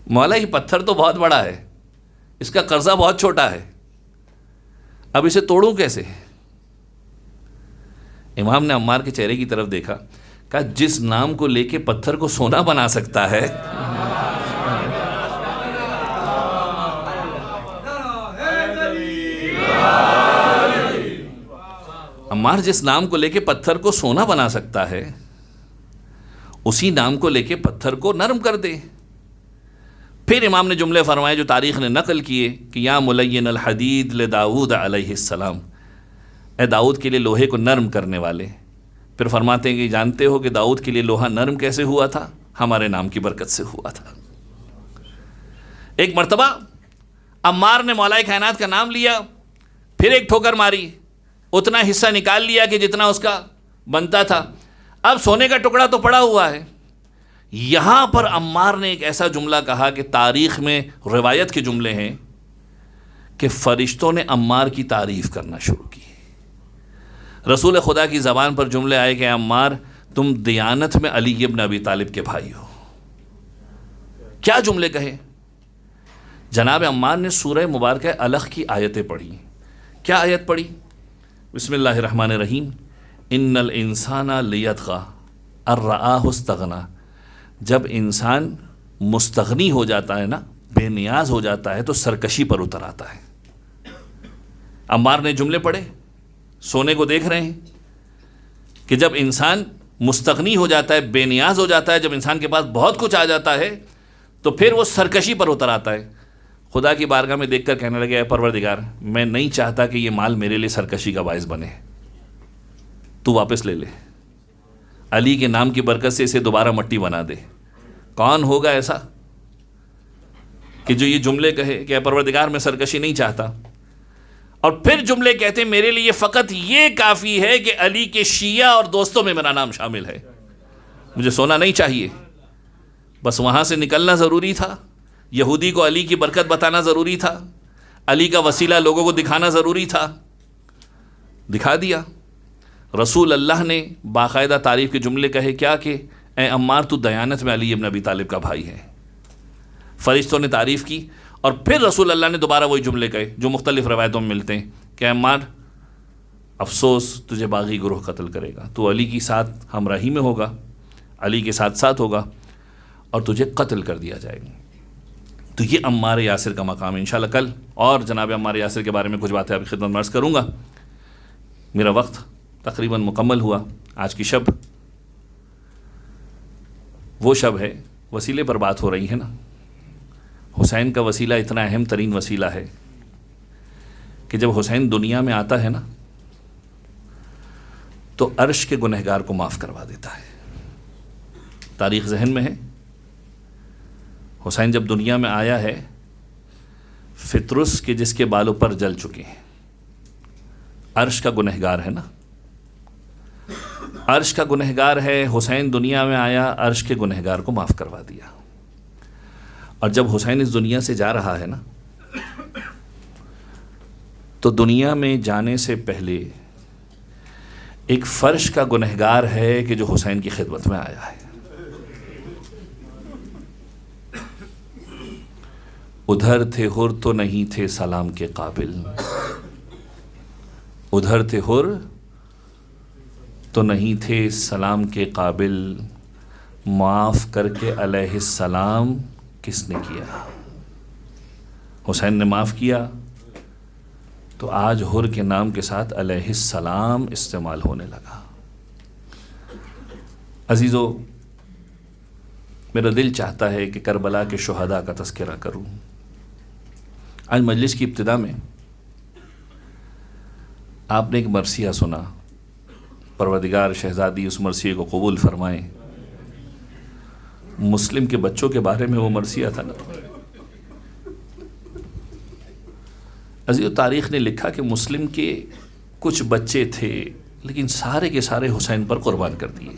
مولا یہ پتھر تو بہت بڑا ہے، اس کا قرضہ بہت چھوٹا ہے، اب اسے توڑوں کیسے؟ امام نے عمار کے چہرے کی طرف دیکھا، کہا جس نام کو لے کے پتھر کو سونا بنا سکتا ہے، عمار جس نام کو لے کے پتھر کو سونا بنا سکتا ہے اسی نام کو لے کے پتھر کو نرم کر دے۔ پھر امام نے جملے فرمائے جو تاریخ نے نقل کیے کہ یا ملین الحدید لداؤد علیہ السلام، اے داؤد کے لیے لوہے کو نرم کرنے والے۔ پھر فرماتے ہیں کہ جانتے ہو کہ داؤد کے لیے لوہا نرم کیسے ہوا تھا؟ ہمارے نام کی برکت سے ہوا تھا۔ ایک مرتبہ عمار نے مولا کائنات کا نام لیا، پھر ایک ٹھوکر ماری، اتنا حصہ نکال لیا کہ جتنا اس کا بنتا تھا، اب سونے کا ٹکڑا تو پڑا ہوا ہے۔ یہاں پر عمار نے ایک ایسا جملہ کہا کہ تاریخ میں روایت کے جملے ہیں کہ فرشتوں نے عمار کی تعریف کرنا شروع کی۔ رسول خدا کی زبان پر جملے آئے کہ عمار تم دیانت میں علی ابن ابی طالب کے بھائی ہو۔ کیا جملے کہے؟ جناب عمار نے سورہ مبارکہ الخ کی آیتیں پڑھی۔ کیا آیت پڑھی؟ بسم اللہ الرحمن الرحیم، ان الانسان لیطغی ان رآہ استغنی، جب انسان مستغنی ہو جاتا ہے نا، بے نیاز ہو جاتا ہے تو سرکشی پر اتر آتا ہے۔ عمار نے جملے پڑھے، سونے کو دیکھ رہے ہیں کہ جب انسان مستغنی ہو جاتا ہے، بے نیاز ہو جاتا ہے، جب انسان کے پاس بہت کچھ آ جاتا ہے تو پھر وہ سرکشی پر اتر آتا ہے۔ خدا کی بارگاہ میں دیکھ کر کہنے لگے اے پروردگار، میں نہیں چاہتا کہ یہ مال میرے لیے سرکشی کا باعث بنے، تو واپس لے لے، علی کے نام کی برکت سے اسے دوبارہ مٹی بنا دے۔ کون ہوگا ایسا کہ جو یہ جملے کہے کہ اے پروردگار میں سرکشی نہیں چاہتا، اور پھر جملے کہتے ہیں میرے لیے فقط یہ کافی ہے کہ علی کے شیعہ اور دوستوں میں میرا نام شامل ہے، مجھے سونا نہیں چاہیے، بس وہاں سے نکلنا ضروری تھا، یہودی کو علی کی برکت بتانا ضروری تھا، علی کا وسیلہ لوگوں کو دکھانا ضروری تھا، دکھا دیا۔ رسول اللہ نے باقاعدہ تعریف کے جملے کہے، کیا کہ اے عمار تو دیانت میں علی ابن ابی طالب کا بھائی ہے۔ فرشتوں نے تعریف کی، اور پھر رسول اللہ نے دوبارہ وہی جملے کہے جو مختلف روایتوں میں ملتے ہیں کہ عمار افسوس تجھے باغی گروہ قتل کرے گا، تو علی کی ساتھ ہمراہی میں ہوگا، علی کے ساتھ ساتھ ہوگا، اور تجھے قتل کر دیا جائے گا۔ تو یہ عمار یاسر کا مقام ہے۔ انشاءاللہ کل اور جناب عمار یاسر کے بارے میں کچھ باتیں آپ کی خدمت میں عرض کروں گا۔ میرا وقت تقریباً مکمل ہوا۔ آج کی شب وہ شب ہے، وسیلے پر بات ہو رہی ہے نا، حسین کا وسیلہ اتنا اہم ترین وسیلہ ہے کہ جب حسین دنیا میں آتا ہے نا تو عرش کے گنہگار کو معاف کروا دیتا ہے۔ تاریخ ذہن میں ہے، حسین جب دنیا میں آیا ہے، فطرس کے جس کے بالوں پر جل چکے ہیں، عرش کا گنہگار ہے نا، عرش کا گنہگار ہے، حسین دنیا میں آیا، عرش کے گنہگار کو معاف کروا دیا۔ اور جب حسین اس دنیا سے جا رہا ہے نا تو دنیا میں جانے سے پہلے ایک فرش کا گنہگار ہے کہ جو حسین کی خدمت میں آیا ہے۔ ادھر تھے حر تو نہیں تھے سلام کے قابل، ادھر تھے حر تو نہیں تھے سلام کے قابل، معاف کر کے علیہ السلام کس نے کیا؟ حسین نے معاف کیا تو آج حر کے نام کے ساتھ علیہ السلام استعمال ہونے لگا۔ عزیزو، میرا دل چاہتا ہے کہ کربلا کے شہداء کا تذکرہ کروں۔ آج مجلس کی ابتدا میں آپ نے ایک مرثیہ سنا، پروردگار شہزادی اس مرثیے کو قبول فرمائیں۔ مسلم کے بچوں کے بارے میں وہ مرثیہ تھا نا. عزیز تاریخ نے لکھا کہ مسلم کے کچھ بچے تھے لیکن سارے کے سارے حسین پر قربان کر دیے.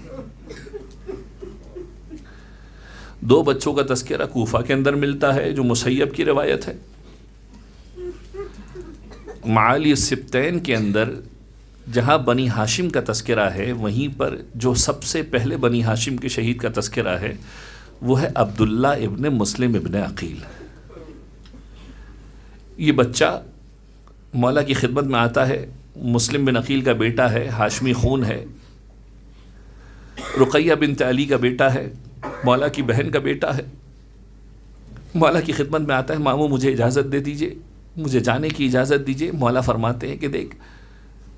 2 بچوں کا تذکرہ کوفہ کے اندر ملتا ہے جو مسیب کی روایت ہے. معالی السبتین کے اندر جہاں بنی ہاشم کا تذکرہ ہے وہیں پر جو سب سے پہلے بنی ہاشم کے شہید کا تذکرہ ہے وہ ہے عبداللہ ابن مسلم ابن عقیل. یہ بچہ مولا کی خدمت میں آتا ہے. مسلم بن عقیل کا بیٹا ہے, ہاشمی خون ہے. رقیہ بنت علی کا بیٹا ہے, مولا کی بہن کا بیٹا ہے. مولا کی خدمت میں آتا ہے, ماموں مجھے اجازت دے دیجئے, مجھے جانے کی اجازت دیجئے. مولا فرماتے ہیں کہ دیکھ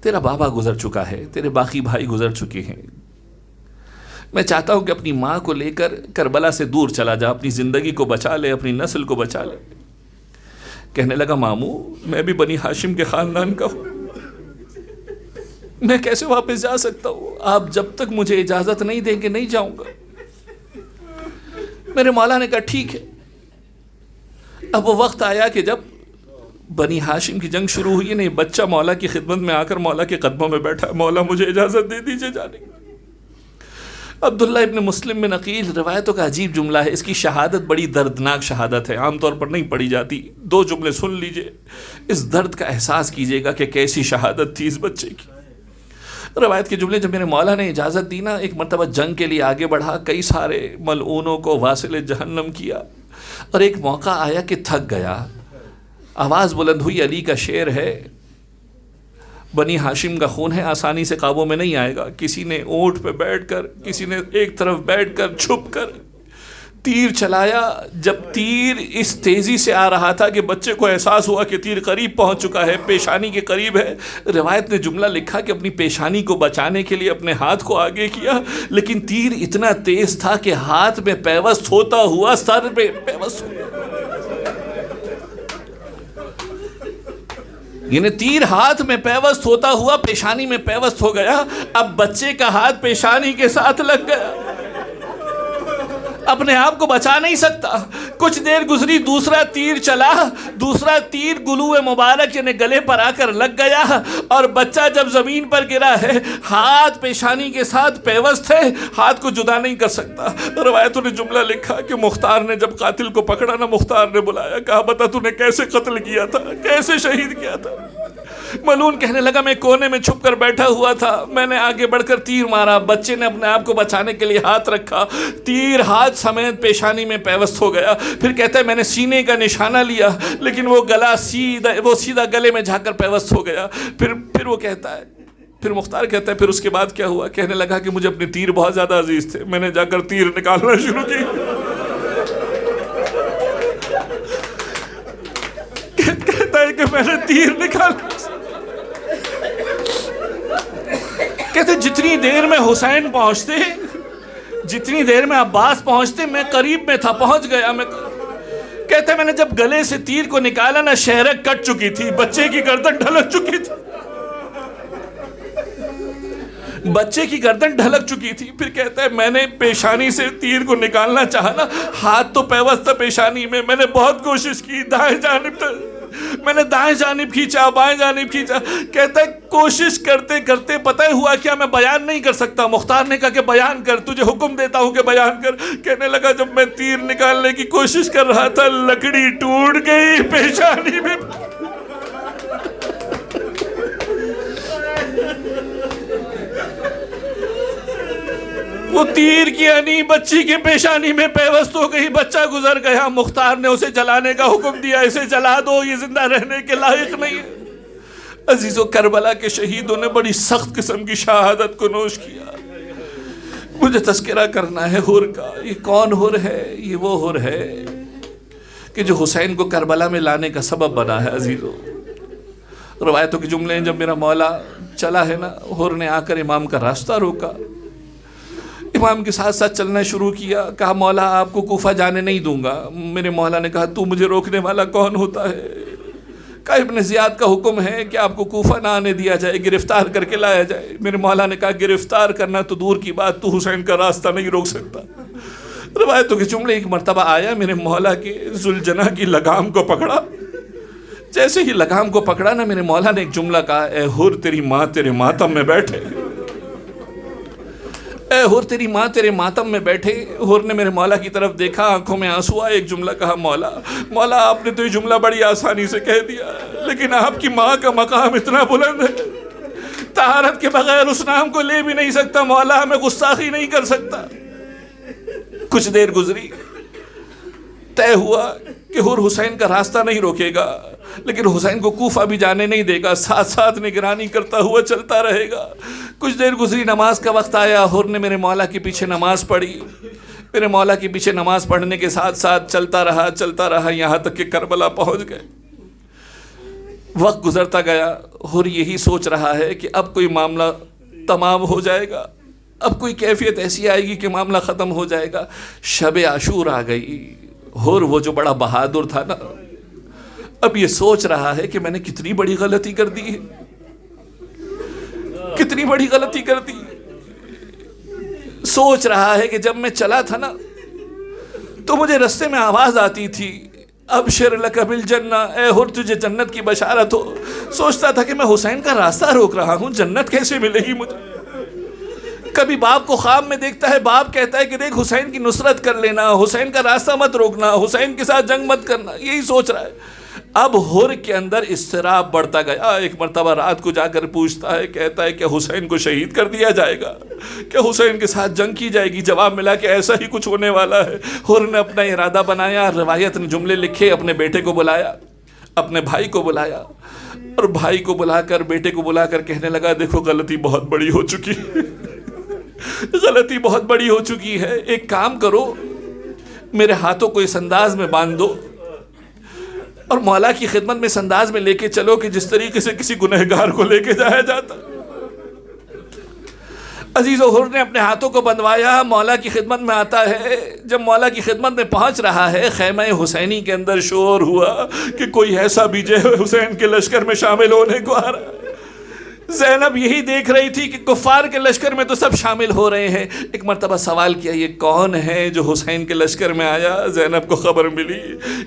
تیرا بابا گزر چکا ہے, تیرے باقی بھائی گزر چکے ہیں, میں چاہتا ہوں کہ اپنی ماں کو لے کر کربلا سے دور چلا جا, اپنی زندگی کو بچا لے, اپنی نسل کو بچا لے. کہنے لگا ماموں میں بھی بنی ہاشم کے خاندان کا ہوں, میں کیسے واپس جا سکتا ہوں, آپ جب تک مجھے اجازت نہیں دیں گے نہیں جاؤں گا. میرے مولا نے کہا ٹھیک ہے. اب وہ وقت آیا کہ جب بنی ہاشم کی جنگ شروع ہوئی, نہیں بچہ مولا کی خدمت میں آ کر مولا کے قدموں میں بیٹھا, مولا مجھے اجازت دے دیجئے جانے کی. عبداللہ ابن مسلم بن عقیل, روایتوں کا عجیب جملہ ہے, اس کی شہادت بڑی دردناک شہادت ہے, عام طور پر نہیں پڑھی جاتی. 2 جملے سن لیجئے, اس درد کا احساس کیجئے گا کہ کیسی شہادت تھی اس بچے کی. روایت کے جملے, جب میرے مولا نے اجازت دی نا, ایک مرتبہ جنگ کے لیے آگے بڑھا, کئی سارے ملعونوں کو واصل جہنم کیا, اور ایک موقع آیا کہ تھک گیا. آواز بلند ہوئی, علی کا شعر ہے, بنی ہاشم کا خون ہے, آسانی سے قابو میں نہیں آئے گا. کسی نے اونٹ پہ بیٹھ کر, کسی نے ایک طرف بیٹھ کر چھپ کر تیر چلایا. جب تیر اس تیزی سے آ رہا تھا کہ بچے کو احساس ہوا کہ تیر قریب پہنچ چکا ہے, پیشانی کے قریب ہے. روایت نے جملہ لکھا کہ اپنی پیشانی کو بچانے کے لیے اپنے ہاتھ کو آگے کیا, لیکن تیر اتنا تیز تھا کہ ہاتھ میں پیوست ہوتا ہوا سر پہ پیوست ہو گیا. یعنی تیر ہاتھ میں پیوست ہوتا ہوا پیشانی میں پیوست ہو گیا. اب بچے کا ہاتھ پیشانی کے ساتھ لگ گیا, اپنے آپ کو بچا نہیں سکتا. کچھ دیر گزری, دوسرا تیر چلا, دوسرا تیر گلوئے مبارک یعنی گلے پر آ کر لگ گیا, اور بچہ جب زمین پر گرا ہے ہاتھ پیشانی کے ساتھ پیوست ہے, ہاتھ کو جدا نہیں کر سکتا. روایتوں نے جملہ لکھا کہ مختار نے جب قاتل کو پکڑا نا, مختار نے بلایا, کہا بتا تو نے کیسے قتل کیا تھا, کیسے شہید کیا تھا. ملعون کہنے لگا میں کونے میں چھپ کر بیٹھا ہوا تھا, میں نے آگے بڑھ کر تیر مارا, بچے نے اپنے آپ کو بچانے کے لیے ہاتھ رکھا, تیر ہاتھ سمیت پیشانی میں پیوست ہو گیا. پھر کہتا ہے میں نے سینے کا نشانہ لیا, لیکن وہ گلا سیدھا گلے میں جا کر پیوست ہو گیا. پھر وہ کہتا ہے, پھر مختار کہتا ہے پھر اس کے بعد کیا ہوا. کہنے لگا کہ مجھے اپنے تیر بہت زیادہ عزیز تھے, میں نے جا کر تیر نکالنا شروع کی. کہتا ہے کہ میں نے تیر نکالا. کہتے جتنی دیر میں حسین پہنچتے, جتنی دیر میں عباس پہنچتے, میں قریب میں تھا, پہنچ گیا. کہتے میں نے جب گلے سے تیر کو نکالا نا, شہرک کٹ چکی تھی, بچے کی گردن ڈھلک چکی تھی, بچے کی گردن ڈھلک چکی تھی. پھر کہتا ہے میں نے پیشانی سے تیر کو نکالنا چاہا نا, ہاتھ تو پیوست تھا پیشانی میں, میں نے بہت کوشش کی, دائیں جانب میں نے دائیں جانب کھینچا, بائیں جانب کھینچا. کہتا ہے کوشش کرتے کرتے پتہ ہوا کیا, میں بیان نہیں کر سکتا. مختار نے کہا کہ بیان کر, تجھے حکم دیتا ہوں کہ بیان کر. کہنے لگا جب میں تیر نکالنے کی کوشش کر رہا تھا, لکڑی ٹوٹ گئی پیشانی میں. وہ تیر کی انی بچی کے پیشانی میں پیوست ہو گئی, بچہ گزر گیا. مختار نے اسے جلانے کا حکم دیا, اسے جلا دو, یہ زندہ رہنے کے لائق نہیں ہے. عزیزو, کربلا کے شہیدوں نے بڑی سخت قسم کی شہادت کو نوش کیا. مجھے تذکرہ کرنا ہے حر کا. یہ کون حر ہے؟ یہ وہ حر ہے کہ جو حسین کو کربلا میں لانے کا سبب بنا ہے. عزیزو, روایتوں کے جملے ہیں, جب میرا مولا چلا ہے نا, حر نے آ کر امام کا راستہ روکا, امام کے ساتھ ساتھ چلنا شروع کیا. کہا مولا آپ کو کوفہ جانے نہیں دوں گا. میرے مولا نے کہا تو مجھے روکنے والا کون ہوتا ہے؟ کہا ابن زیاد کا حکم ہے کہ آپ کو کوفہ نہ آنے دیا جائے, گرفتار کر کے لایا جائے. میرے مولا نے کہا گرفتار کرنا تو دور کی بات, تو حسین کا راستہ نہیں روک سکتا. روایتوں کے جملے، ایک مرتبہ آیا میرے مولا کے ذوالجناح کی لگام کو پکڑا، جیسے ہی لگام کو پکڑا نا میرے مولا نے ایک جملہ کہا، اے حر تیری ماں تیرے ماتم میں بیٹھے، اے حر تیری ماں تیرے ماتم میں بیٹھے۔ حر نے میرے مولا کی طرف دیکھا، آنکھوں میں آنسو آئے، ایک جملہ کہا، مولا آپ نے تو یہ جملہ بڑی آسانی سے کہہ دیا، لیکن آپ کی ماں کا مقام اتنا بلند ہے، طہارت کے بغیر اس نام کو لے بھی نہیں سکتا، مولا میں گستاخی نہیں کر سکتا۔ کچھ دیر گزری، طے ہوا کہ حر حسین کا راستہ نہیں روکے گا، لیکن حسین کو کوفہ بھی جانے نہیں دے گا، ساتھ ساتھ نگرانی کرتا ہوا چلتا رہے گا۔ کچھ دیر گزری، نماز کا وقت آیا، حر نے میرے مولا کے پیچھے نماز پڑھی، میرے مولا کے پیچھے نماز پڑھنے کے ساتھ ساتھ چلتا رہا یہاں تک کہ کربلا پہنچ گئے۔ وقت گزرتا گیا، حر یہی سوچ رہا ہے کہ اب کوئی معاملہ تمام ہو جائے گا، اب کوئی کیفیت ایسی آئے گی کہ معاملہ ختم ہو جائے گا۔ شب عاشور آ گئی، حر وہ جو بڑا بہادر تھا نا، اب یہ سوچ رہا ہے کہ میں نے کتنی بڑی غلطی کر دی ہے، کتنی بڑی غلطی کر دی۔ سوچ رہا ہے کہ جب میں چلا تھا نا تو مجھے رستے میں آواز آتی تھی، ابشر لک بالجنہ، اے حر تجھے جنت کی بشارت ہو۔ سوچتا تھا کہ میں حسین کا راستہ روک رہا ہوں، جنت کیسے ملے گی مجھے۔ کبھی باپ کو خواب میں دیکھتا ہے، باپ کہتا ہے کہ دیکھ حسین کی نصرت کر لینا، حسین کا راستہ مت روکنا، حسین کے ساتھ جنگ مت کرنا، یہی سوچ رہا ہے۔ اب حر کے اندر اضطراب بڑھتا گیا، ایک مرتبہ رات کو جا کر پوچھتا ہے، کہتا ہے کہ حسین کو شہید کر دیا جائے گا، کہ حسین کے ساتھ جنگ کی جائے گی؟ جواب ملا کہ ایسا ہی کچھ ہونے والا ہے۔ حر نے اپنا ارادہ بنایا، روایت نے جملے لکھے، اپنے بیٹے کو بلایا، اپنے بھائی کو بلایا، اور بھائی کو بلا کر بیٹے کو بلا کر کہنے لگا، دیکھو غلطی بہت بڑی ہو چکی ہے، غلطی بہت بڑی ہو چکی ہے، ایک کام کرو، میرے ہاتھوں کو اس انداز میں باندھ دو اور مولا کی خدمت میں اس انداز میں لے کے چلو کہ جس طریقے سے کسی گنہگار کو لے کے جایا جاتا۔ عزیز و حر نے اپنے ہاتھوں کو بندھوایا، مولا کی خدمت میں آتا ہے۔ جب مولا کی خدمت میں پہنچ رہا ہے، خیمہ حسینی کے اندر شور ہوا کہ کوئی ایسا بھی جو حسین کے لشکر میں شامل ہونے کو آ رہا ہے۔ زینب یہی دیکھ رہی تھی کہ کفار کے لشکر میں تو سب شامل ہو رہے ہیں۔ ایک مرتبہ سوال کیا، یہ کون ہے جو حسین کے لشکر میں آیا؟ زینب کو خبر ملی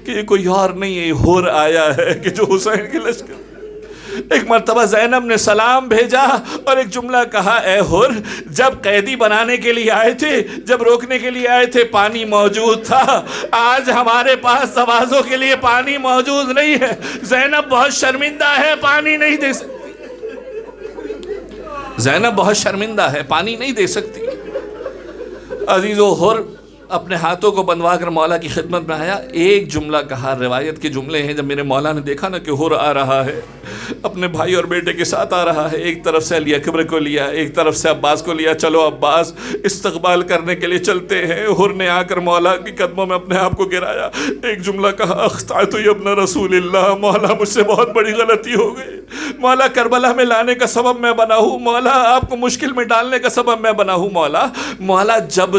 کہ یہ کوئی اور نہیں ہے، یہ حر آیا ہے کہ جو حسین کے لشکر۔ ایک مرتبہ زینب نے سلام بھیجا اور ایک جملہ کہا، اے حر، جب قیدی بنانے کے لیے آئے تھے، جب روکنے کے لیے آئے تھے، پانی موجود تھا، آج ہمارے پاس توازوں کے لیے پانی موجود نہیں ہے۔ زینب بہت شرمندہ ہے، پانی نہیں دے سکتی، زینب بہت شرمندہ ہے، پانی نہیں دے سکتی۔ عزیزو، حر اپنے ہاتھوں کو بندھوا کر مولا کی خدمت میں آیا، ایک جملہ کہا، روایت کے جملے ہیں، جب میرے مولا نے دیکھا نا کہ حر آ رہا ہے، اپنے بھائی اور بیٹے کے ساتھ آ رہا ہے، ایک طرف سے علی اکبر کو لیا، ایک طرف سے عباس کو لیا، چلو عباس استقبال کرنے کے لیے چلتے ہیں۔ حر نے آ کر مولا کی قدموں میں اپنے آپ کو گرایا، ایک جملہ کہا، اخطأت یا ابن رسول اللہ، مولا مجھ سے بہت بڑی غلطی ہو گئی، مولا کربلا میں لانے کا سبب میں بنا ہوں، مولا آپ کو مشکل میں ڈالنے کا سبب میں بنا ہوں، مولا جب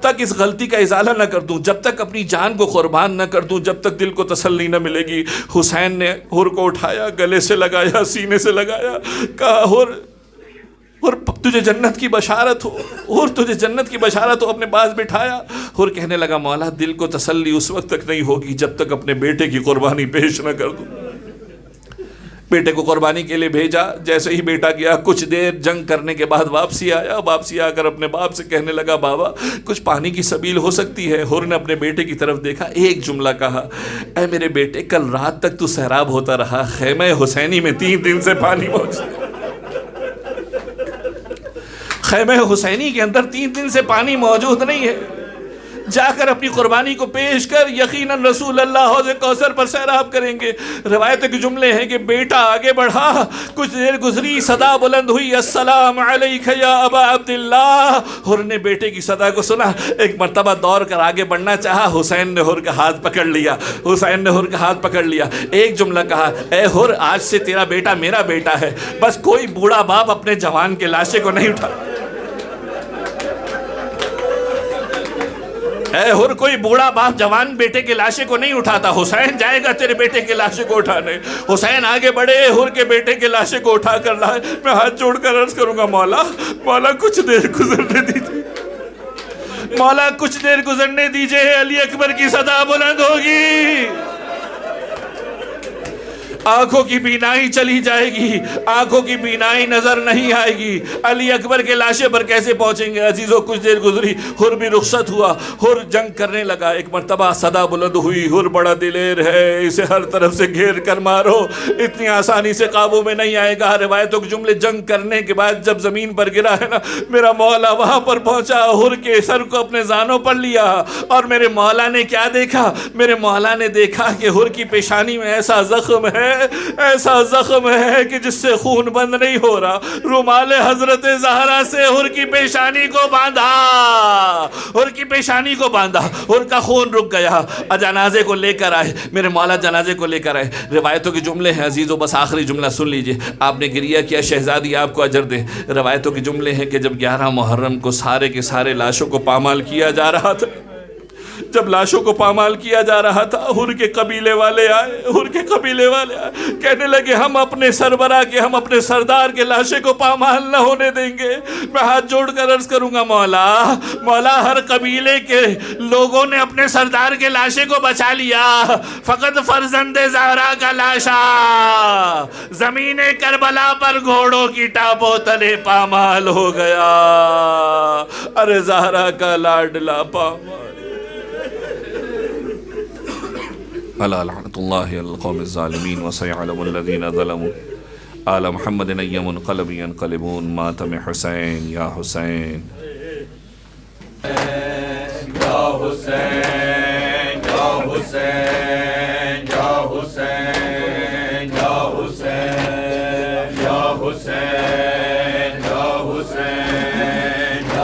تک اس غلطی کا ازالہ نہ کر دوں، جب تک اپنی جان کو قربان نہ کر دوں، جب تک دل کو تسلی نہ ملے گی۔ حسین نے حر کو اٹھایا، گلے سے لگایا، سینے سے لگایا، کہا، حر تجھے جنت کی بشارت ہو، حر تجھے جنت کی بشارت ہو، اپنے پاس بٹھایا۔ حر کہنے لگا، مولا دل کو تسلی اس وقت تک نہیں ہوگی جب تک اپنے بیٹے کی قربانی پیش نہ کر دوں۔ بیٹے کو قربانی کے لیے بھیجا، جیسے ہی بیٹا گیا، کچھ دیر جنگ کرنے کے بعد واپسی آیا، واپسی آ کر اپنے باپ سے کہنے لگا، بابا کچھ پانی کی سبیل ہو سکتی ہے؟ حر نے اپنے بیٹے کی طرف دیکھا، ایک جملہ کہا، اے میرے بیٹے، کل رات تک تو سیراب ہوتا رہا، خیمہ حسینی میں 3 دن سے پانی موجود، خیمہ حسینی کے اندر 3 دن سے پانی موجود نہیں ہے، جا کر اپنی قربانی کو پیش کر، یقیناً رسول اللہ حوض کوثر پر سیراب کریں گے۔ روایت کے جملے ہیں کہ بیٹا آگے بڑھا، کچھ دیر گزری، صدا بلند ہوئی، السلام علیک یا ابا عبداللہ۔ حر نے بیٹے کی صدا کو سنا، ایک مرتبہ دوڑ کر آگے بڑھنا چاہا، حسین نے حر کا ہاتھ پکڑ لیا، حسین نے حر کا ہاتھ پکڑ لیا، ایک جملہ کہا، اے حر، آج سے تیرا بیٹا میرا بیٹا ہے، بس کوئی بوڑھا باپ اپنے جوان کے لاشے کو نہیں اٹھا، اے حر، کوئی بوڑھا باپ جوان بیٹے کے لاشے کو نہیں اٹھاتا، حسین جائے گا تیرے بیٹے کے لاشے کو اٹھانے۔ حسین آگے بڑھے، حر کے بیٹے کے لاشے کو اٹھا کر لائے۔ میں ہاتھ جوڑ کر عرض کروں گا، مولا کچھ دیر گزرنے دیجیے، مولا کچھ دیر گزرنے دیجئے، علی اکبر کی صدا بلند ہوگی، آنکھوں کی بینائی چلی جائے گی، آنکھوں کی بینائی نظر نہیں آئے گی، علی اکبر کے لاشے پر کیسے پہنچیں گے؟ عزیزو کچھ دیر گزری، حر بھی رخصت ہوا، حر جنگ کرنے لگا، ایک مرتبہ صدا بلند ہوئی، حر بڑا دلیر ہے، اسے ہر طرف سے گھیر کر مارو، اتنی آسانی سے قابو میں نہیں آئے گا۔ روایتوں کے جملے، جنگ کرنے کے بعد جب زمین پر گرا ہے نا، میرا مولا وہاں پر پہنچا، حر کے سر کو اپنے زانوں پر لیا، اور میرے مولا نے کیا دیکھا؟ میرے مولا نے دیکھا کہ حر کی پیشانی میں ایسا زخم ہے، ایسا زخم ہے کہ جس سے خون بند نہیں ہو رہا۔ رومال حضرت زہرا سے حر کی پیشانی کو باندھا، حر کی پیشانی کو باندھا، حر کا خون رک گیا۔ جنازے کو لے کر آئے، میرے مولا جنازے کو لے کر آئے۔ روایتوں کے جملے ہیں عزیزو، بس آخری جملہ سن لیجئے، آپ نے گریہ کیا، شہزادی آپ کو اجر دے۔ روایتوں کے جملے ہیں کہ جب 11 محرم کو سارے کے سارے لاشوں کو پامال کیا جا رہا تھا، جب لاشوں کو پامال کیا جا رہا تھا، حر کے قبیلے والے آئے، حر کے قبیلے والے آئے، کہنے لگے ہم اپنے سربراہ کے، ہم اپنے سردار کے لاشے کو پامال نہ ہونے دیں گے۔ میں ہاتھ جوڑ کر عرض کروں گا، مولا مولا، ہر قبیلے کے لوگوں نے اپنے سردار کے لاشے کو بچا لیا، فقط فرزند زہرا کا لاشا زمین کربلا پر گھوڑوں کی ٹاپوں تلے پامال ہو گیا۔ ارے زہرا کا لاڈلا پامال۔ الا لعنت اللہ علی القوم الظالمین وسيعلم الذین ظلموا آل محمد ای منقلب ینقلبون ماتم حسین یا حسین یا حسین یا حسین یا حسین یا حسین یا حسین یا حسین یا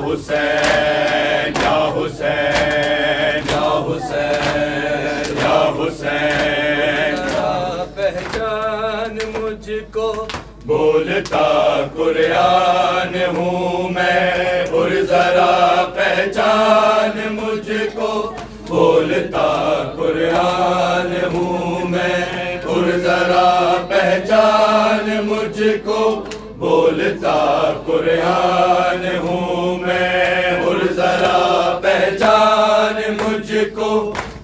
حسین یا حسین یا حسین پہچان مجھ کو بولتا قرآن ہوں میں، اور ذرا پہچان مجھ کو بولتا قرآن ہوں میں، اور ذرا پہچان مجھ کو بولتا قرآن ہوں میں، اور ذرا پہچان مجھ کو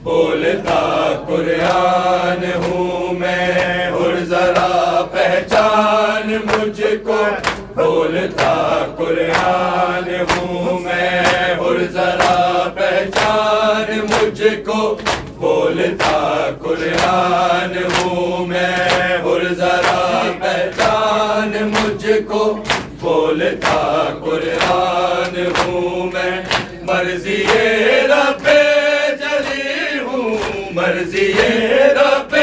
بولتا قرآن ہوں میں، اور ذرا پہچان مجھ کو بولتا قرآن ہوں میں، اور ذرا پہچان مجھ کو بولتا قرآن ہوں میں، اور ذرا پہچان مجھ کو بولتا قرآن ہوں میں، مرضی رب جلی ہوں، مرضی رب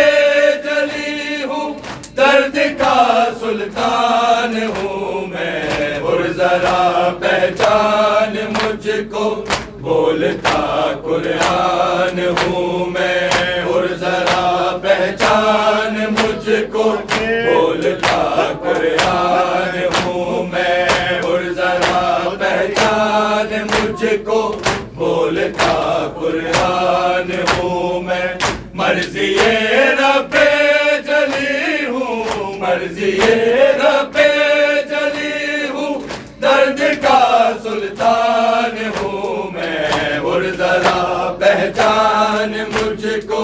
جلی ہوں، درد کا سلطان ہوں میں، اور ذرا پہچان مجھ کو بولتا قرآن ہوں میں، اور ذرا پہچان مجھ کو، بولتا قرآن ہوں میں، اور ذرا پہچان مجھ کو، بولتا قرآن ہوں میں، مرضی رب جلی ہوں، مرضی رب جلی ہوں، درد کا سلطان ہوں میں، اور ذرا پہچان مجھ کو،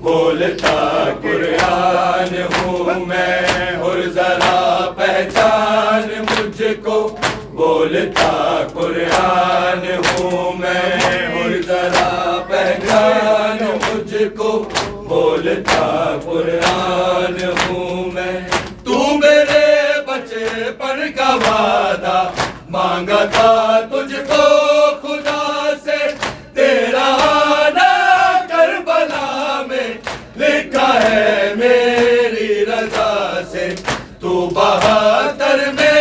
بولتا قرآن ہوں میں، اور ذرا پہچان مجھ کو، بولتا قرآن ہوں میں، اور ذرا پہچان مجھ کو، بولتا قرآن ہوں میں۔ تو میرے بچپن کا وعدہ مانگا تھا تجھ کو خدا سے، تیرا آنا کربلا میں لکھا ہے میری رضا سے، تو بہادر میں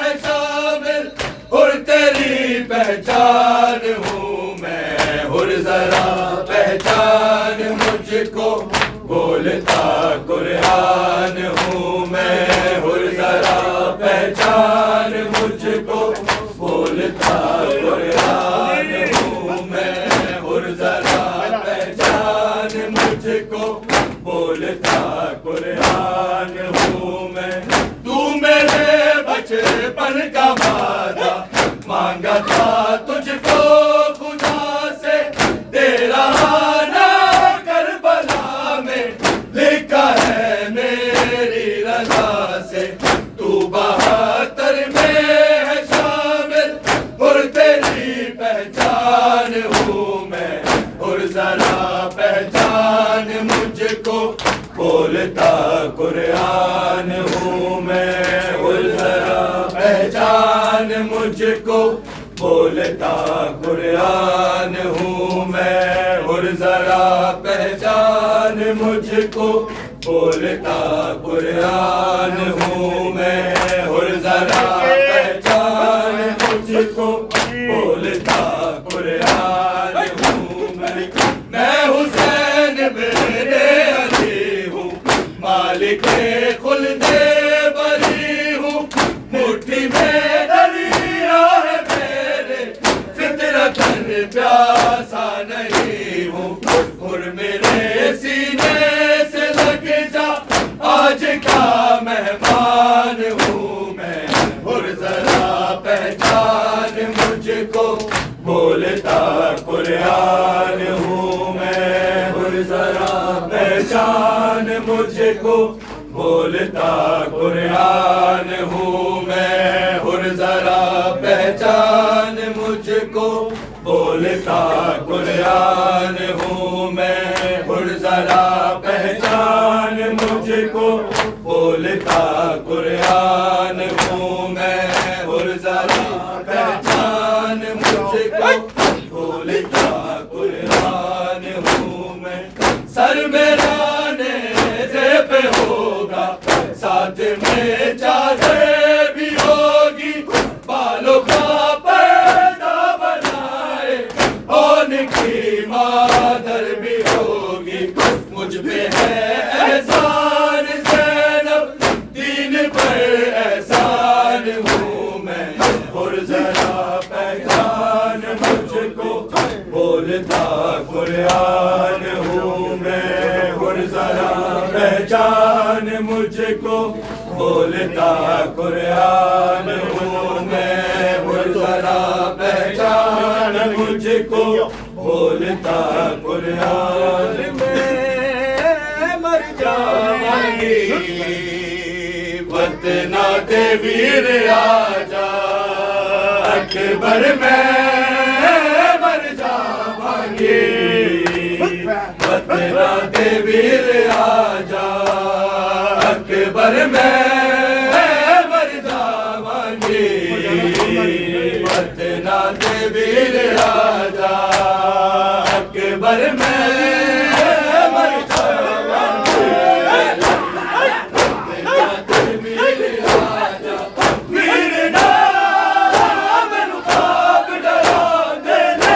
ہے شامل، اور تیری پہچان ہوں میں، اور ذرا پہچان مجھ کو، بولتا قرآن ہوں میں، اور ذرا پہچان مجھ کو، بولتا قرآن ہوں میں، اور ذرا پہچان مجھ کو، بولتا قرآن ہوں میں۔ تو میرے بچپن کا وعدہ مانگا تھا تجھ کو خدا سے، تیرا آنا کربلا میں لکھا ہے میری رضا سے، تو بہادر میں ہے شامل، اور تیری پہچان ہوں میں، اور ذرا پہچان مجھ کو، بولتا قرآن ہوں میں، اور ذرا پہچان مجھ کو، بولتا قرآن ہوں میں، اور ذرا پہچان مجھ کو، بولتا قرآن ہوں میں، اور ذرا پہچان مجھ کو، بولتا قرآن ہوں میں حسین میرے علی ہوں، مالک خلد بری ہوں، مٹھی میں دریا ہے میرے، فطرتاً پیاسا نہیں ہوں، اور میرے سینے سے لگ جا آج کا مہمان ہوں میں، اور ذرا پہچان مجھ کو، بولتا قرآن ہوں میں، اور ذرا پہچان مجھ کو، بولتا قرآن ہوں میں، اور ذرا پہچان مجھ کو، بولتا قرآن ہوں میں، اور ذرا پہچان مجھ کو، بولتا قرآن ہوں میں، اور ذرا پہچان مجھ کو، بولتا قرآن ہوں میں۔ سر میرا نیزے پہ ہوگا، ساتھ میں چادر بھی ہوگی، بالوں کا پردہ بنائے اور کی مادر بھی ہوگی، مجھ پہ ہے احسان زینب، دین پر احسان ہوں میں، اور ذرا پہچان مجھ کو، بولتا قرآن ہوں میں، اور ذرا پہچان مجھ کو، بولتا قرآن ہوں میں، اور ذرا پہچان مجھ کو، بولتا قرآن میں مر جاؤں گی، وطنا دے ویر آجا، اکبر میں مر جاؤں گی، وطنا دے ویر آجا، اکبر میں مر جاؤں گی، وطنا دے ویر آجا، اکبر میں مر جاؤں گی، وطنا دے ویر آجا، ویر نام نقاب ڈرا دینے